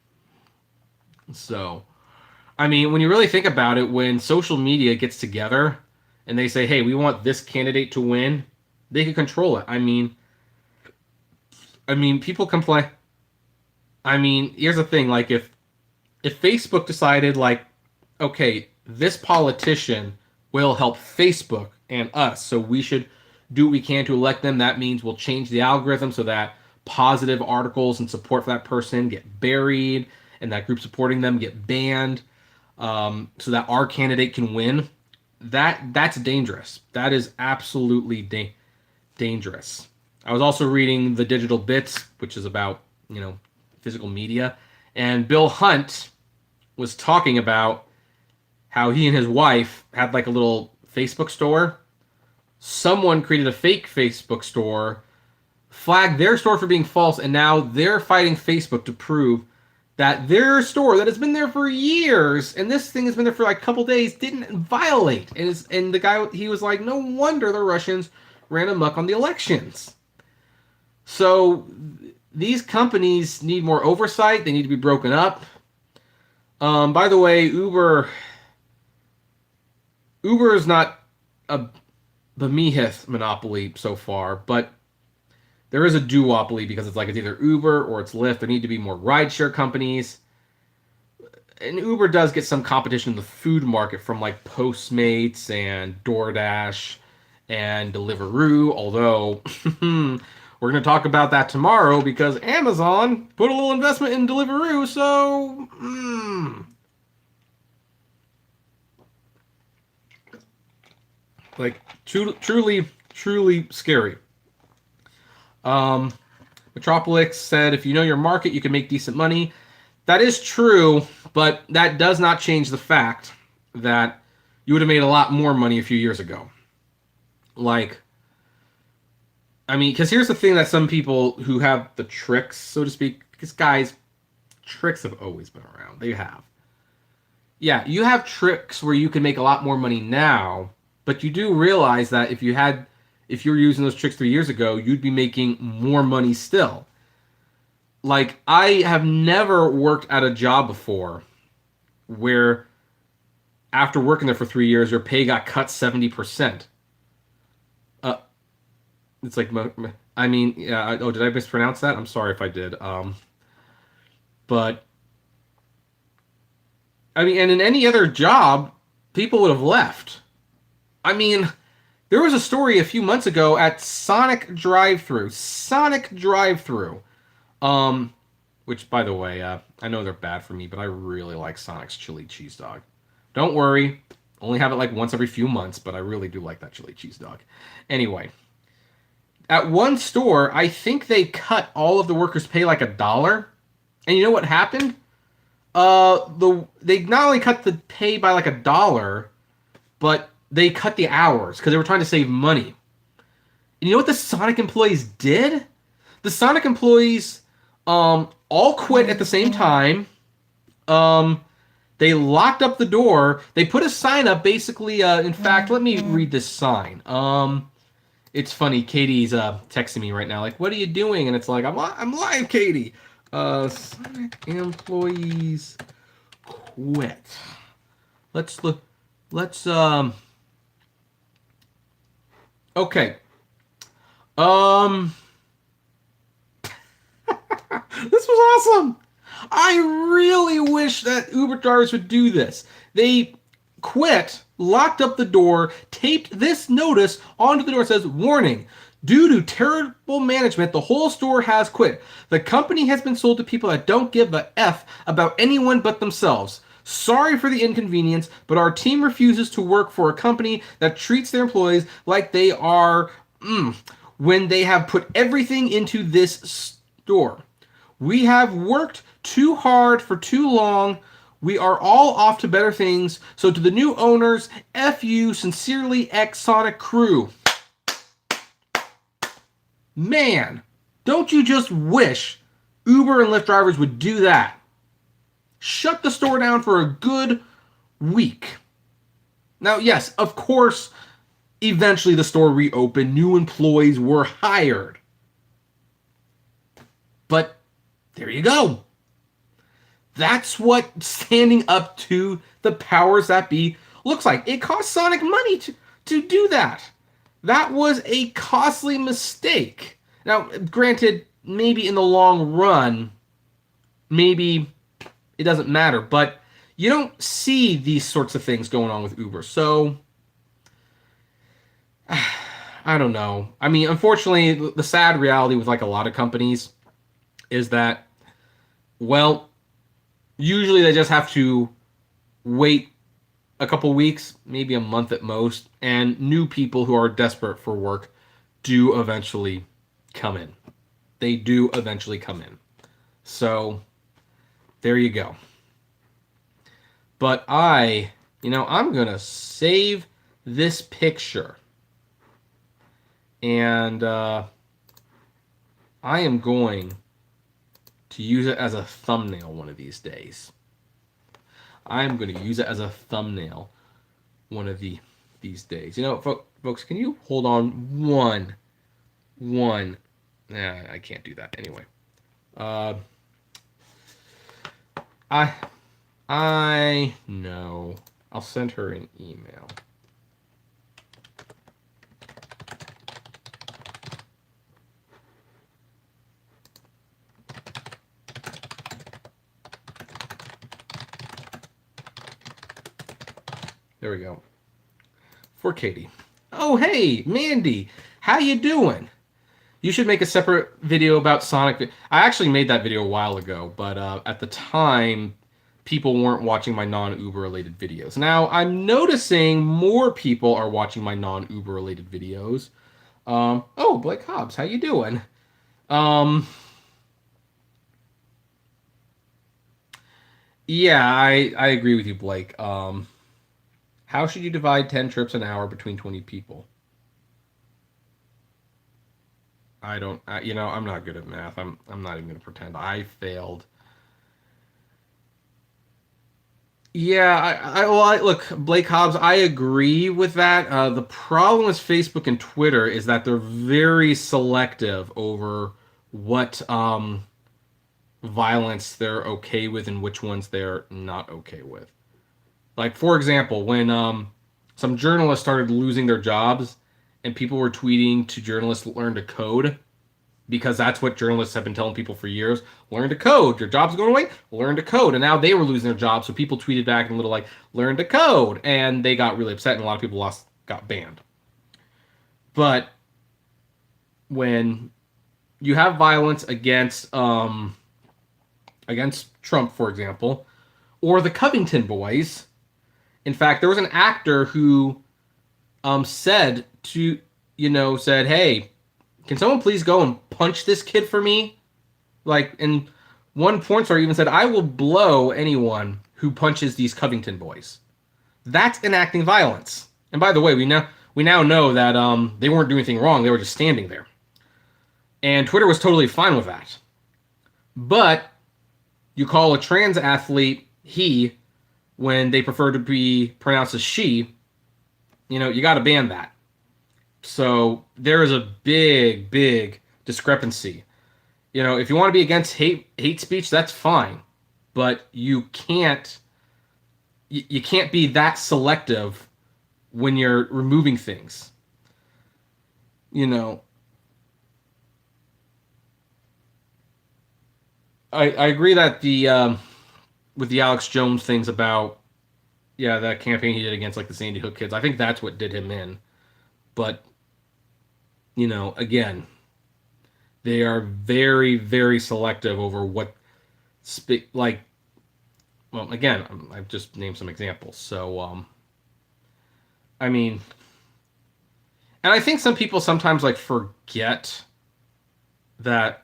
So, I mean, when you really think about it, when social media gets together and they say, "Hey, we want this candidate to win," they can control it. I mean, people complain. I mean, here's the thing: like, if Facebook decided, like, okay, this politician will help Facebook and us, so we should do what we can to elect them. That means we'll change the algorithm so that positive articles and support for that person get buried, and that group supporting them get banned, so that our candidate can win. That's dangerous. That is absolutely dangerous. I was also reading the Digital Bits, which is about physical media, and Bill Hunt was talking about how he and his wife had like a little Facebook store. Someone created a fake Facebook store, flagged their store for being false, and now they're fighting Facebook to prove that their store that has been there for years, and this thing has been there for like a couple days, didn't violate. And the guy, he was like, no wonder the Russians ran amok on the elections. So these companies need more oversight. They need to be broken up. By the way, Uber is not a behemoth monopoly so far, but there is a duopoly because it's either Uber or it's Lyft. There need to be more rideshare companies. And Uber does get some competition in the food market from like Postmates and DoorDash and Deliveroo, although we're going to talk about that tomorrow because Amazon put a little investment in Deliveroo, so like truly scary. Metropolis said, if you know your market, you can make decent money. That is true, but that does not change the fact that you would have made a lot more money a few years ago. Because here's the thing that some people who have the tricks, so to speak, because guys, tricks have always been around. They have. Yeah, you have tricks where you can make a lot more money now, but you do realize that if you were using those tricks 3 years ago, you'd be making more money still. Like, I have never worked at a job before where after working there for 3 years, your pay got cut 70%. It's like, yeah. Oh, did I mispronounce that? I'm sorry if I did. But and in any other job, people would have left. There was a story a few months ago at Sonic Drive-Thru, which, by the way, I know they're bad for me, but I really like Sonic's chili cheese dog. Don't worry, only have it like once every few months, but I really do like that chili cheese dog. Anyway, at one store, I think they cut all of the workers' pay like $1, and you know what happened? They not only cut the pay by like $1, but they cut the hours because they were trying to save money. And you know what the Sonic employees did? The Sonic employees all quit at the same time. They locked up the door. They put a sign up, basically. In fact, let me read this sign. It's funny. Katie's texting me right now, like, "What are you doing?" And it's like, "I'm live, Katie." Sonic employees quit. Let's look. Okay. This was awesome. I really wish that Uber drivers would do this. They quit, locked up the door, taped this notice onto the door. It says, "Warning. Due to terrible management, the whole store has quit. The company has been sold to people that don't give a F about anyone but themselves. Sorry for the inconvenience, but our team refuses to work for a company that treats their employees like they are when they have put everything into this store. We have worked too hard for too long. We are all off to better things. So to the new owners, F you, sincerely, X Sonic crew." Man, don't you just wish Uber and Lyft drivers would do that? Shut the store down for a good week. Now, yes, of course, eventually the store reopened. New employees were hired. But there you go. That's what standing up to the powers that be looks like. It cost Sonic money to do that. That was a costly mistake. Now, granted, maybe in the long run, maybe it doesn't matter, but you don't see these sorts of things going on with Uber. So, I don't know. I mean, unfortunately, the sad reality with like a lot of companies is that, well, usually they just have to wait a couple weeks, maybe a month at most, and new people who are desperate for work do eventually come in. They do eventually come in. So, there you go. But I'm going to save this picture. And I am going to use it as a thumbnail one of these days. I am going to use it as a thumbnail one of these days. You know, folks, can you hold on one? Nah, I can't do that anyway. I know. I'll send her an email. There we go. For Katie. Oh, hey, Mandy. How you doing? You should make a separate video about Sonic. I actually made that video a while ago, but at the time, people weren't watching my non-Uber related videos. Now, I'm noticing more people are watching my non-Uber related videos. Oh, Blake Hobbs, how you doing? Yeah, I agree with you, Blake. How should you divide 10 trips an hour between 20 people? I don't, I'm not good at math. I'm not even going to pretend. I failed. Yeah, look, Blake Hobbs, I agree with that. The problem with Facebook and Twitter is that they're very selective over what violence they're okay with and which ones they're not okay with. Like, for example, when some journalists started losing their jobs and people were tweeting to journalists to learn to code, because that's what journalists have been telling people for years. Learn to code. Your job's going away. Learn to code. And now they were losing their jobs, so people tweeted back and little like, learn to code. And they got really upset, and a lot of people got banned. But when you have violence against Trump, for example, or the Covington boys, in fact, there was an actor who said, hey, can someone please go and punch this kid for me? Like, and one porn star even said, I will blow anyone who punches these Covington boys. That's enacting violence. And by the way, we now know that they weren't doing anything wrong. They were just standing there. And Twitter was totally fine with that. But you call a trans athlete he when they prefer to be pronounced as she, you got to ban that. So there is a big, big discrepancy. If you want to be against hate speech, that's fine, but you can't be that selective when you're removing things. I agree that the with the Alex Jones things about that campaign he did against like the Sandy Hook kids. I think that's what did him in, but. Again, they are very, very selective over what again, I've just named some examples. So, and I think some people sometimes like forget that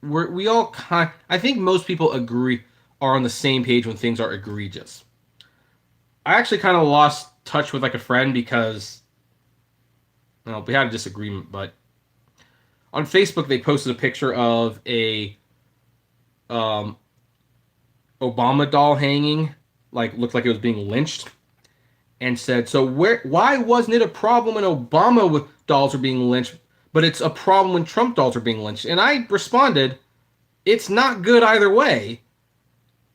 we all I think most people are on the same page when things are egregious. I actually kind of lost touch with like a friend because we had a disagreement, but on Facebook they posted a picture of a Obama doll hanging, like looked like it was being lynched, and said, "So why wasn't it a problem when Obama dolls are being lynched, but it's a problem when Trump dolls are being lynched?" And I responded, "It's not good either way.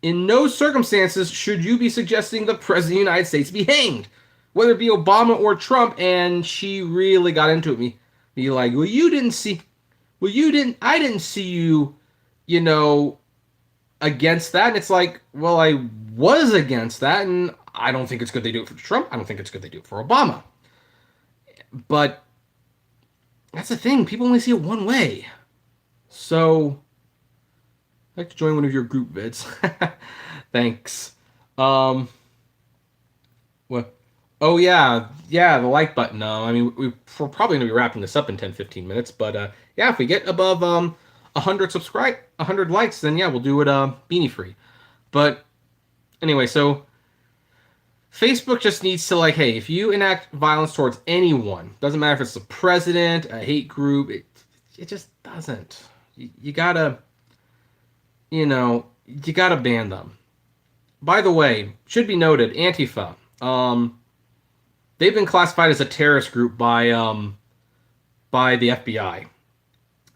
In no circumstances should you be suggesting the President of the United States be hanged, whether it be Obama or Trump. And she really got into it. Me like, well, you didn't see, well, you didn't, I didn't see you, you know, against that. And it's like, well, I was against that, and I don't think it's good they do it for Trump. I don't think it's good they do it for Obama. But that's the thing. People only see it one way. So, I'd like to join one of your group vids. Thanks. What? Oh, yeah. Yeah, the like button. I mean, we're probably going to be wrapping this up in 10, 15 minutes. But, yeah, if we get above 100 likes, then, yeah, we'll do it beanie free. But, anyway, so Facebook just needs to, like, hey, if you enact violence towards anyone, doesn't matter if it's the president, a hate group, it just doesn't. You gotta, you gotta ban them. By the way, should be noted, Antifa, they've been classified as a terrorist group by the FBI.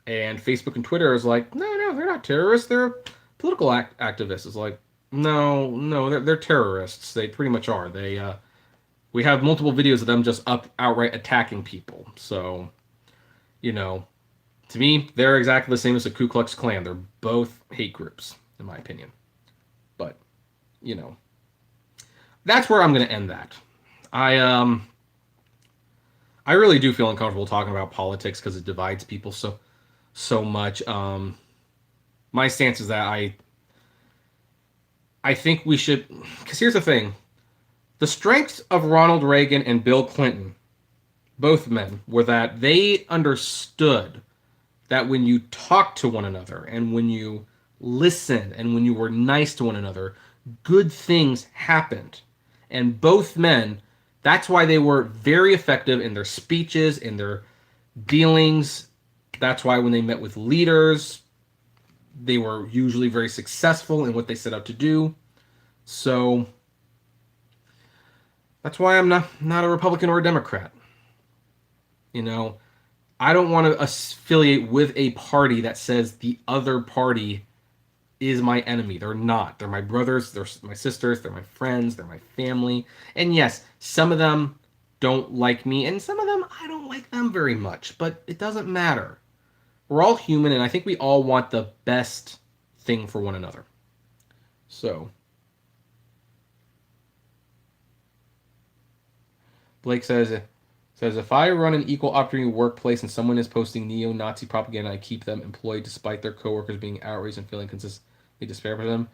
And Facebook and Twitter is like, no, they're not terrorists, they're political activists. It's like, no, they're terrorists. They pretty much are. We have multiple videos of them just outright attacking people. So, to me, they're exactly the same as the Ku Klux Klan. They're both hate groups, in my opinion. But, that's where I'm going to end that. I really do feel uncomfortable talking about politics because it divides people so much. My stance is that I think we should, because here's the thing. The strengths of Ronald Reagan and Bill Clinton, both men, were that they understood that when you talk to one another and when you listen and when you were nice to one another, good things happened. And both men, that's why they were very effective in their speeches, in their dealings. That's why when they met with leaders, they were usually very successful in what they set out to do. So that's why I'm not a Republican or a Democrat. I don't want to affiliate with a party that says the other party is my enemy. They're not. They're my brothers, they're my sisters, they're my friends, they're my family. And yes, some of them don't like me, and some of them I don't like them very much, but it doesn't matter. We're all human, and I think we all want the best thing for one another. So, Blake says, if I run an equal opportunity workplace and someone is posting neo-Nazi propaganda, I keep them employed despite their coworkers being outraged and feeling consistently despair for them.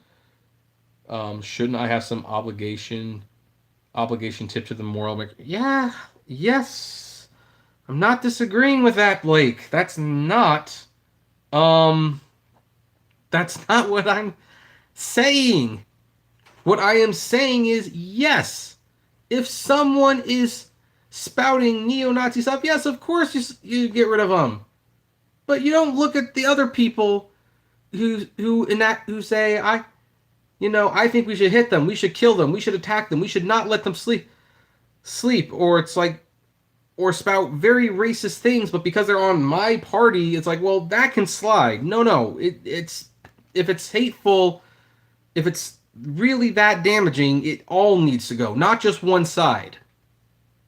Shouldn't I have some obligation tip to the moral maker? Yeah, yes. I'm not disagreeing with that, Blake. That's not what I'm saying. What I am saying is, yes, if someone is spouting neo-Nazi stuff, yes, of course you get rid of them. But you don't look at the other people who say, I think we should hit them, we should kill them, we should attack them, we should not let them sleep, or it's like, or spout very racist things, but because they're on my party, it's like, well, that can slide. No, it's if it's hateful, if it's really that damaging, it all needs to go, not just one side.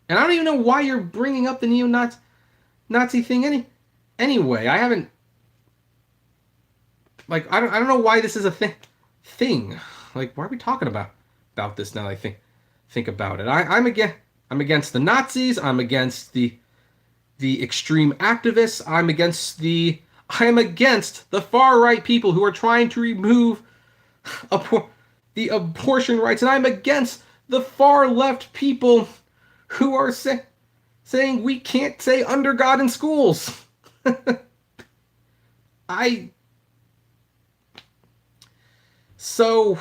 And I don't even know why you're bringing up the neo-Nazi thing anyway. I haven't, like, I don't know why this is a thing. Like, why are we talking about this now? I think about it. I'm against the Nazis. I'm against the extreme activists. I'm against the far right people who are trying to remove the abortion rights, and I'm against the far left people who are saying we can't say under God in schools. So,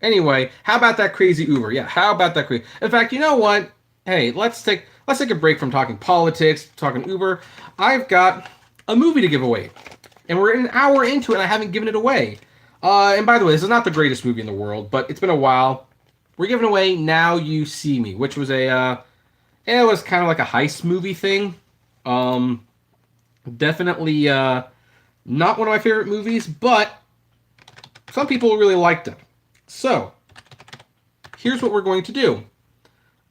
anyway, how about that crazy Uber? Yeah, how about that crazy? In fact, you know what? Hey, let's take a break from talking politics, talking Uber. I've got a movie to give away, and we're an hour into it, and I haven't given it away. And by the way, this is not the greatest movie in the world, but it's been a while. We're giving away Now You See Me, which was it was kind of like a heist movie thing. Definitely not one of my favorite movies, but some people really liked it. So, here's what we're going to do.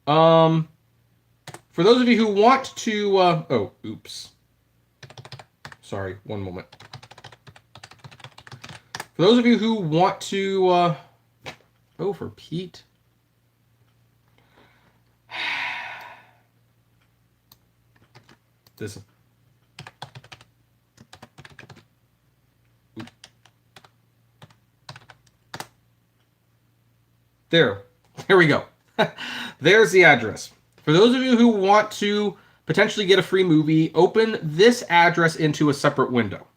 For those of you who want to... oh, oops. Sorry, one moment. For those of you who want to... oh, for Pete. This... There we go. There's the address. For those of you who want to potentially get a free movie, open this address into a separate window.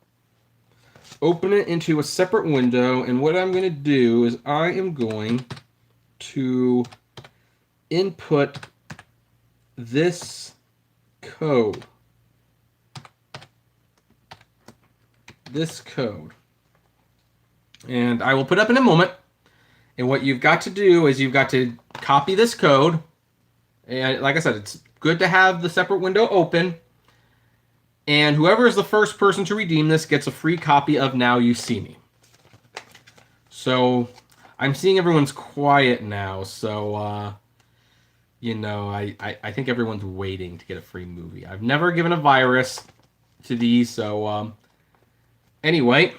Open it into a separate window, and what I'm going to do is I am going to input this code. And I will put up in a moment. And what you've got to do is you've got to copy this code. And like I said, it's good to have the separate window open. And whoever is the first person to redeem this gets a free copy of Now You See Me. So I'm seeing everyone's quiet now. So, you know, I think everyone's waiting to get a free movie. I've never given a virus to these. So anyway,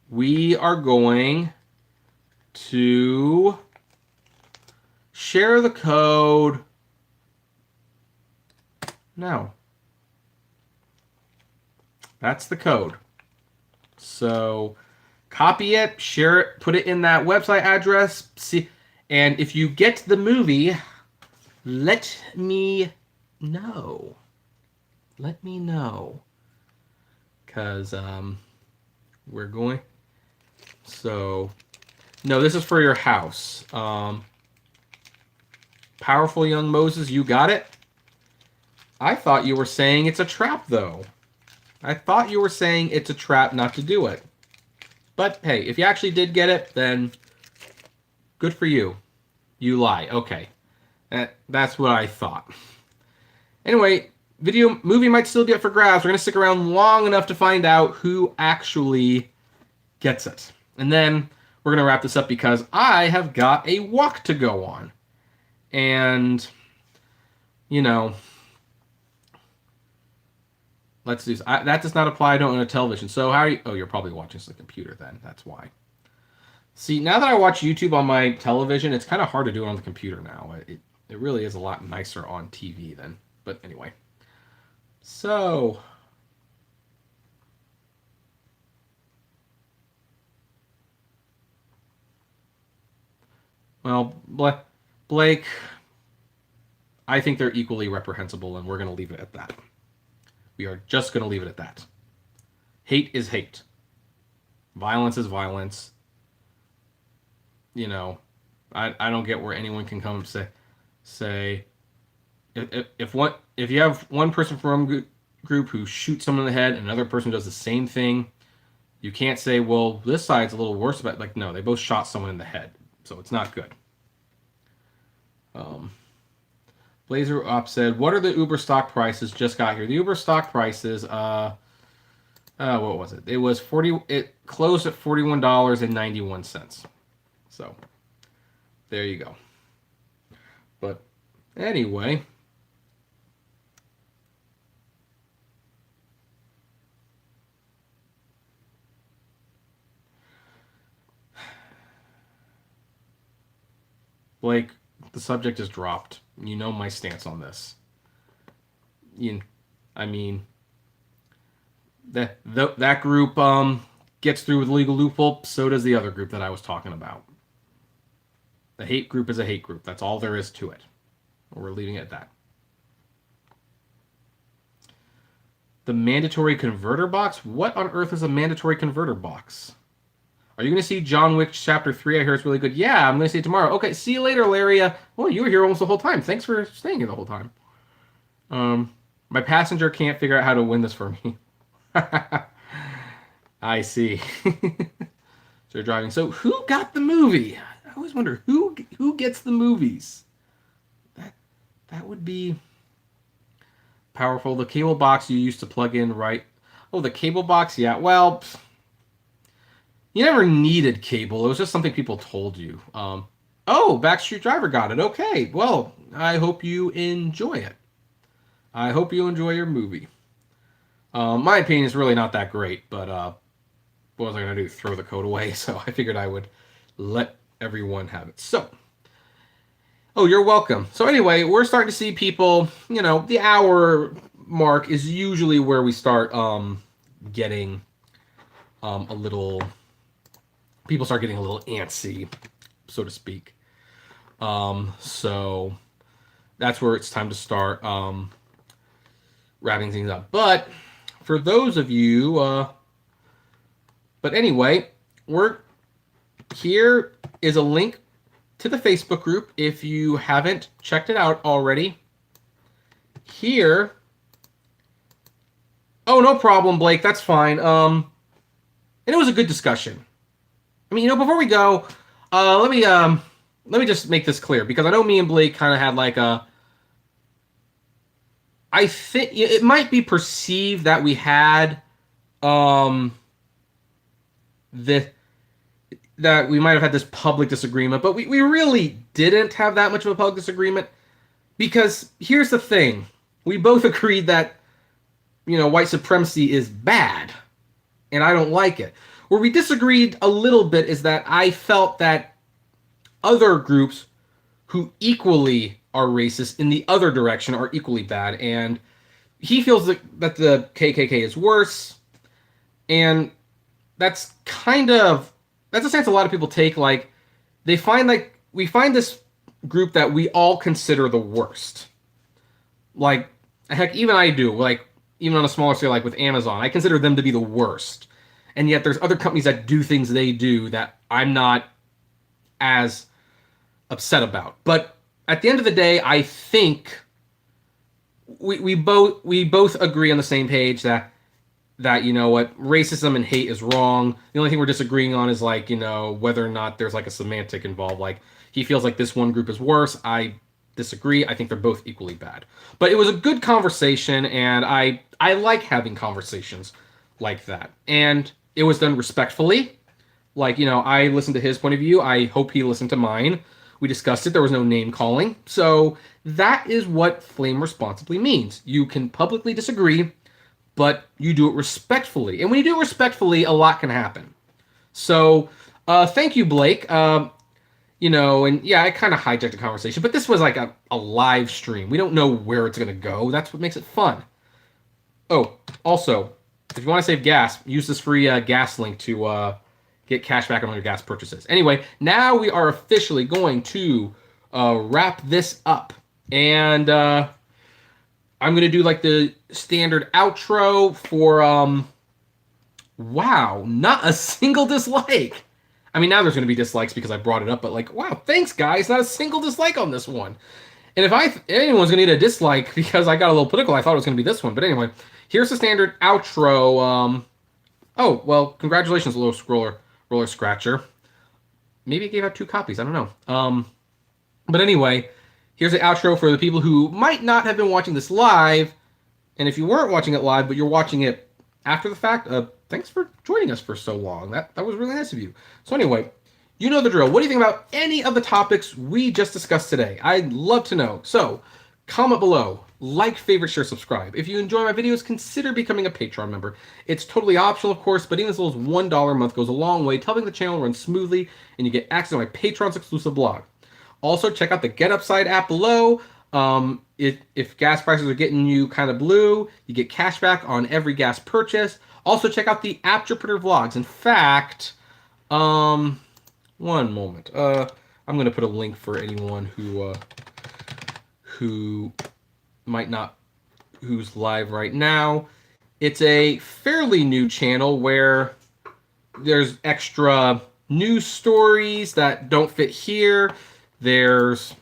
we are going to share the code now. That's the code. So copy it, share it, put it in that website address. See, and if you get the movie, let me know. Let me know. Because we're going. So, no, this is for your house. Powerful Young Moses, you got it? I thought you were saying it's a trap, though. I thought you were saying it's a trap not to do it. But, hey, if you actually did get it, then good for you. You lie. Okay. That's what I thought. Anyway, movie might still be up for grabs. We're going to stick around long enough to find out who actually gets it. And then we're going to wrap this up because I have got a walk to go on. And, you know... Let's do this. That does not apply. I don't own a television. So how are you? Oh, you're probably watching this on the computer then. That's why. See, now that I watch YouTube on my television, it's kind of hard to do it on the computer now. It really is a lot nicer on TV then. But anyway. So. Well, Blake, I think they're equally reprehensible, and we're going to leave it at that. We are just going to leave it at that. Hate is hate. Violence is violence. You know, I don't get where anyone can come and say if you have one person from a group who shoots someone in the head and another person does the same thing, you can't say, well, this side's a little worse about it. Like, no, they both shot someone in the head, so it's not good. Blazer Up said, what are the Uber stock prices? Just got here. The Uber stock prices, what was it? It was it closed at $41.91. So, there you go. But, anyway. Blake, the subject is dropped. You know my stance on this. I mean, that group gets through with legal loophole. So does the other group that I was talking about. The hate group is a hate group. That's all there is to it. We're leaving it at that. The mandatory converter box? What on earth is a mandatory converter box? Are you going to see John Wick Chapter 3? I hear it's really good. Yeah, I'm going to see it tomorrow. Okay, see you later, Larry. Well, you were here almost the whole time. Thanks for staying here the whole time. My passenger can't figure out how to win this for me. I see. So you're driving. So who got the movie? I always wonder, who gets the movies? That would be powerful. The cable box you used to plug in, right? Oh, the cable box? Yeah, well... You never needed cable. It was just something people told you. Oh, Backstreet Driver got it. Okay. Well, I hope you enjoy it. I hope you enjoy your movie. My opinion is really not that great, but what was I going to do? Throw the code away? So I figured I would let everyone have it. So, oh, you're welcome. So anyway, we're starting to see people, the hour mark is usually where we start getting a little, people start getting a little antsy, so to speak. So that's where it's time to start wrapping things up. But for those of you, but anyway, here is a link to the Facebook group if you haven't checked it out already. Here, oh, no problem, Blake. That's fine. And it was a good discussion. I mean, before we go, let me just make this clear, because I know me and Blake kind of had like I think it might be perceived that we had that we might have had this public disagreement, but we really didn't have that much of a public disagreement, because here's the thing. We both agreed that, white supremacy is bad, and I don't like it. Where we disagreed a little bit is that I felt that other groups who equally are racist in the other direction are equally bad, and he feels that the KKK is worse, and that's a stance a lot of people take. Like, we find this group that we all consider the worst. Like, heck, even I do. Like, even on a smaller scale, like with Amazon, I consider them to be the worst. And yet there's other companies that do things they do that I'm not as upset about. But at the end of the day, I think we both agree on the same page that racism and hate is wrong. The only thing we're disagreeing on is whether or not there's like a semantic involved. Like, he feels like this one group is worse. I disagree. I think they're both equally bad. But it was a good conversation, and I like having conversations like that. And it was done respectfully. Like, I listened to his point of view. I hope he listened to mine. We discussed it. There was no name calling. So that is what Flame Responsibly means. You can publicly disagree, but you do it respectfully. And when you do it respectfully, a lot can happen. So thank you, Blake. And yeah, I kind of hijacked the conversation, but this was like a live stream. We don't know where it's going to go. That's what makes it fun. Oh, also, if you want to save gas, use this free gas link to get cash back on all your gas purchases. Anyway, now we are officially going to wrap this up. And I'm going to do like the standard outro for, wow, not a single dislike. I mean, now there's going to be dislikes because I brought it up, but like, wow, thanks, guys. Not a single dislike on this one. And if anyone's going to need a dislike because I got a little political, I thought it was going to be this one. But anyway, here's the standard outro. Oh, well, congratulations, little roller scratcher. Maybe it gave out 2 copies. I don't know. But anyway, here's the outro for the people who might not have been watching this live. And if you weren't watching it live, but you're watching it after the fact, thanks for joining us for so long. That was really nice of you. So anyway, you know the drill. What do you think about any of the topics we just discussed today? I'd love to know. So comment below, like, favorite, share, subscribe. If you enjoy my videos, consider becoming a Patreon member. It's totally optional, of course, but even as little as $1 a month goes a long way to helping the channel run smoothly, and you get access to my Patreon's exclusive blog. Also, check out the Get Upside app below. If gas prices are getting you kind of blue, you get cash back on every gas purchase. Also, check out the Apptrepreneur vlogs. In fact, one moment. I'm going to put a link for anyone who might not, who's live right now. It's a fairly new channel where there's extra news stories that don't fit here. There's,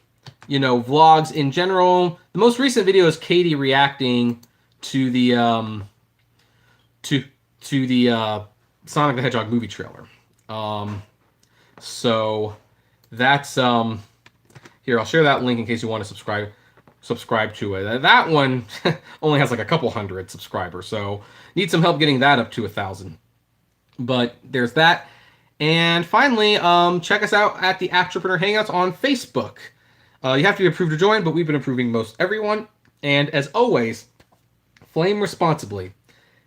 vlogs in general. The most recent video is Katie reacting to the Sonic the Hedgehog movie trailer. So that's here, I'll share that link in case you want to subscribe to it. That one only has like a couple hundred subscribers, so need some help getting that up to 1,000. But there's that. And finally, check us out at the Apptrepreneur Hangouts on Facebook. You have to be approved to join, but we've been approving most everyone. And as always, flame responsibly.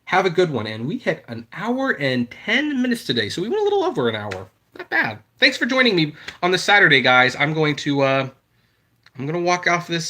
Have a good one. And we hit an hour and 10 minutes today, so we went a little over an hour. Not bad. Thanks for joining me on this Saturday, guys. I'm going to walk off this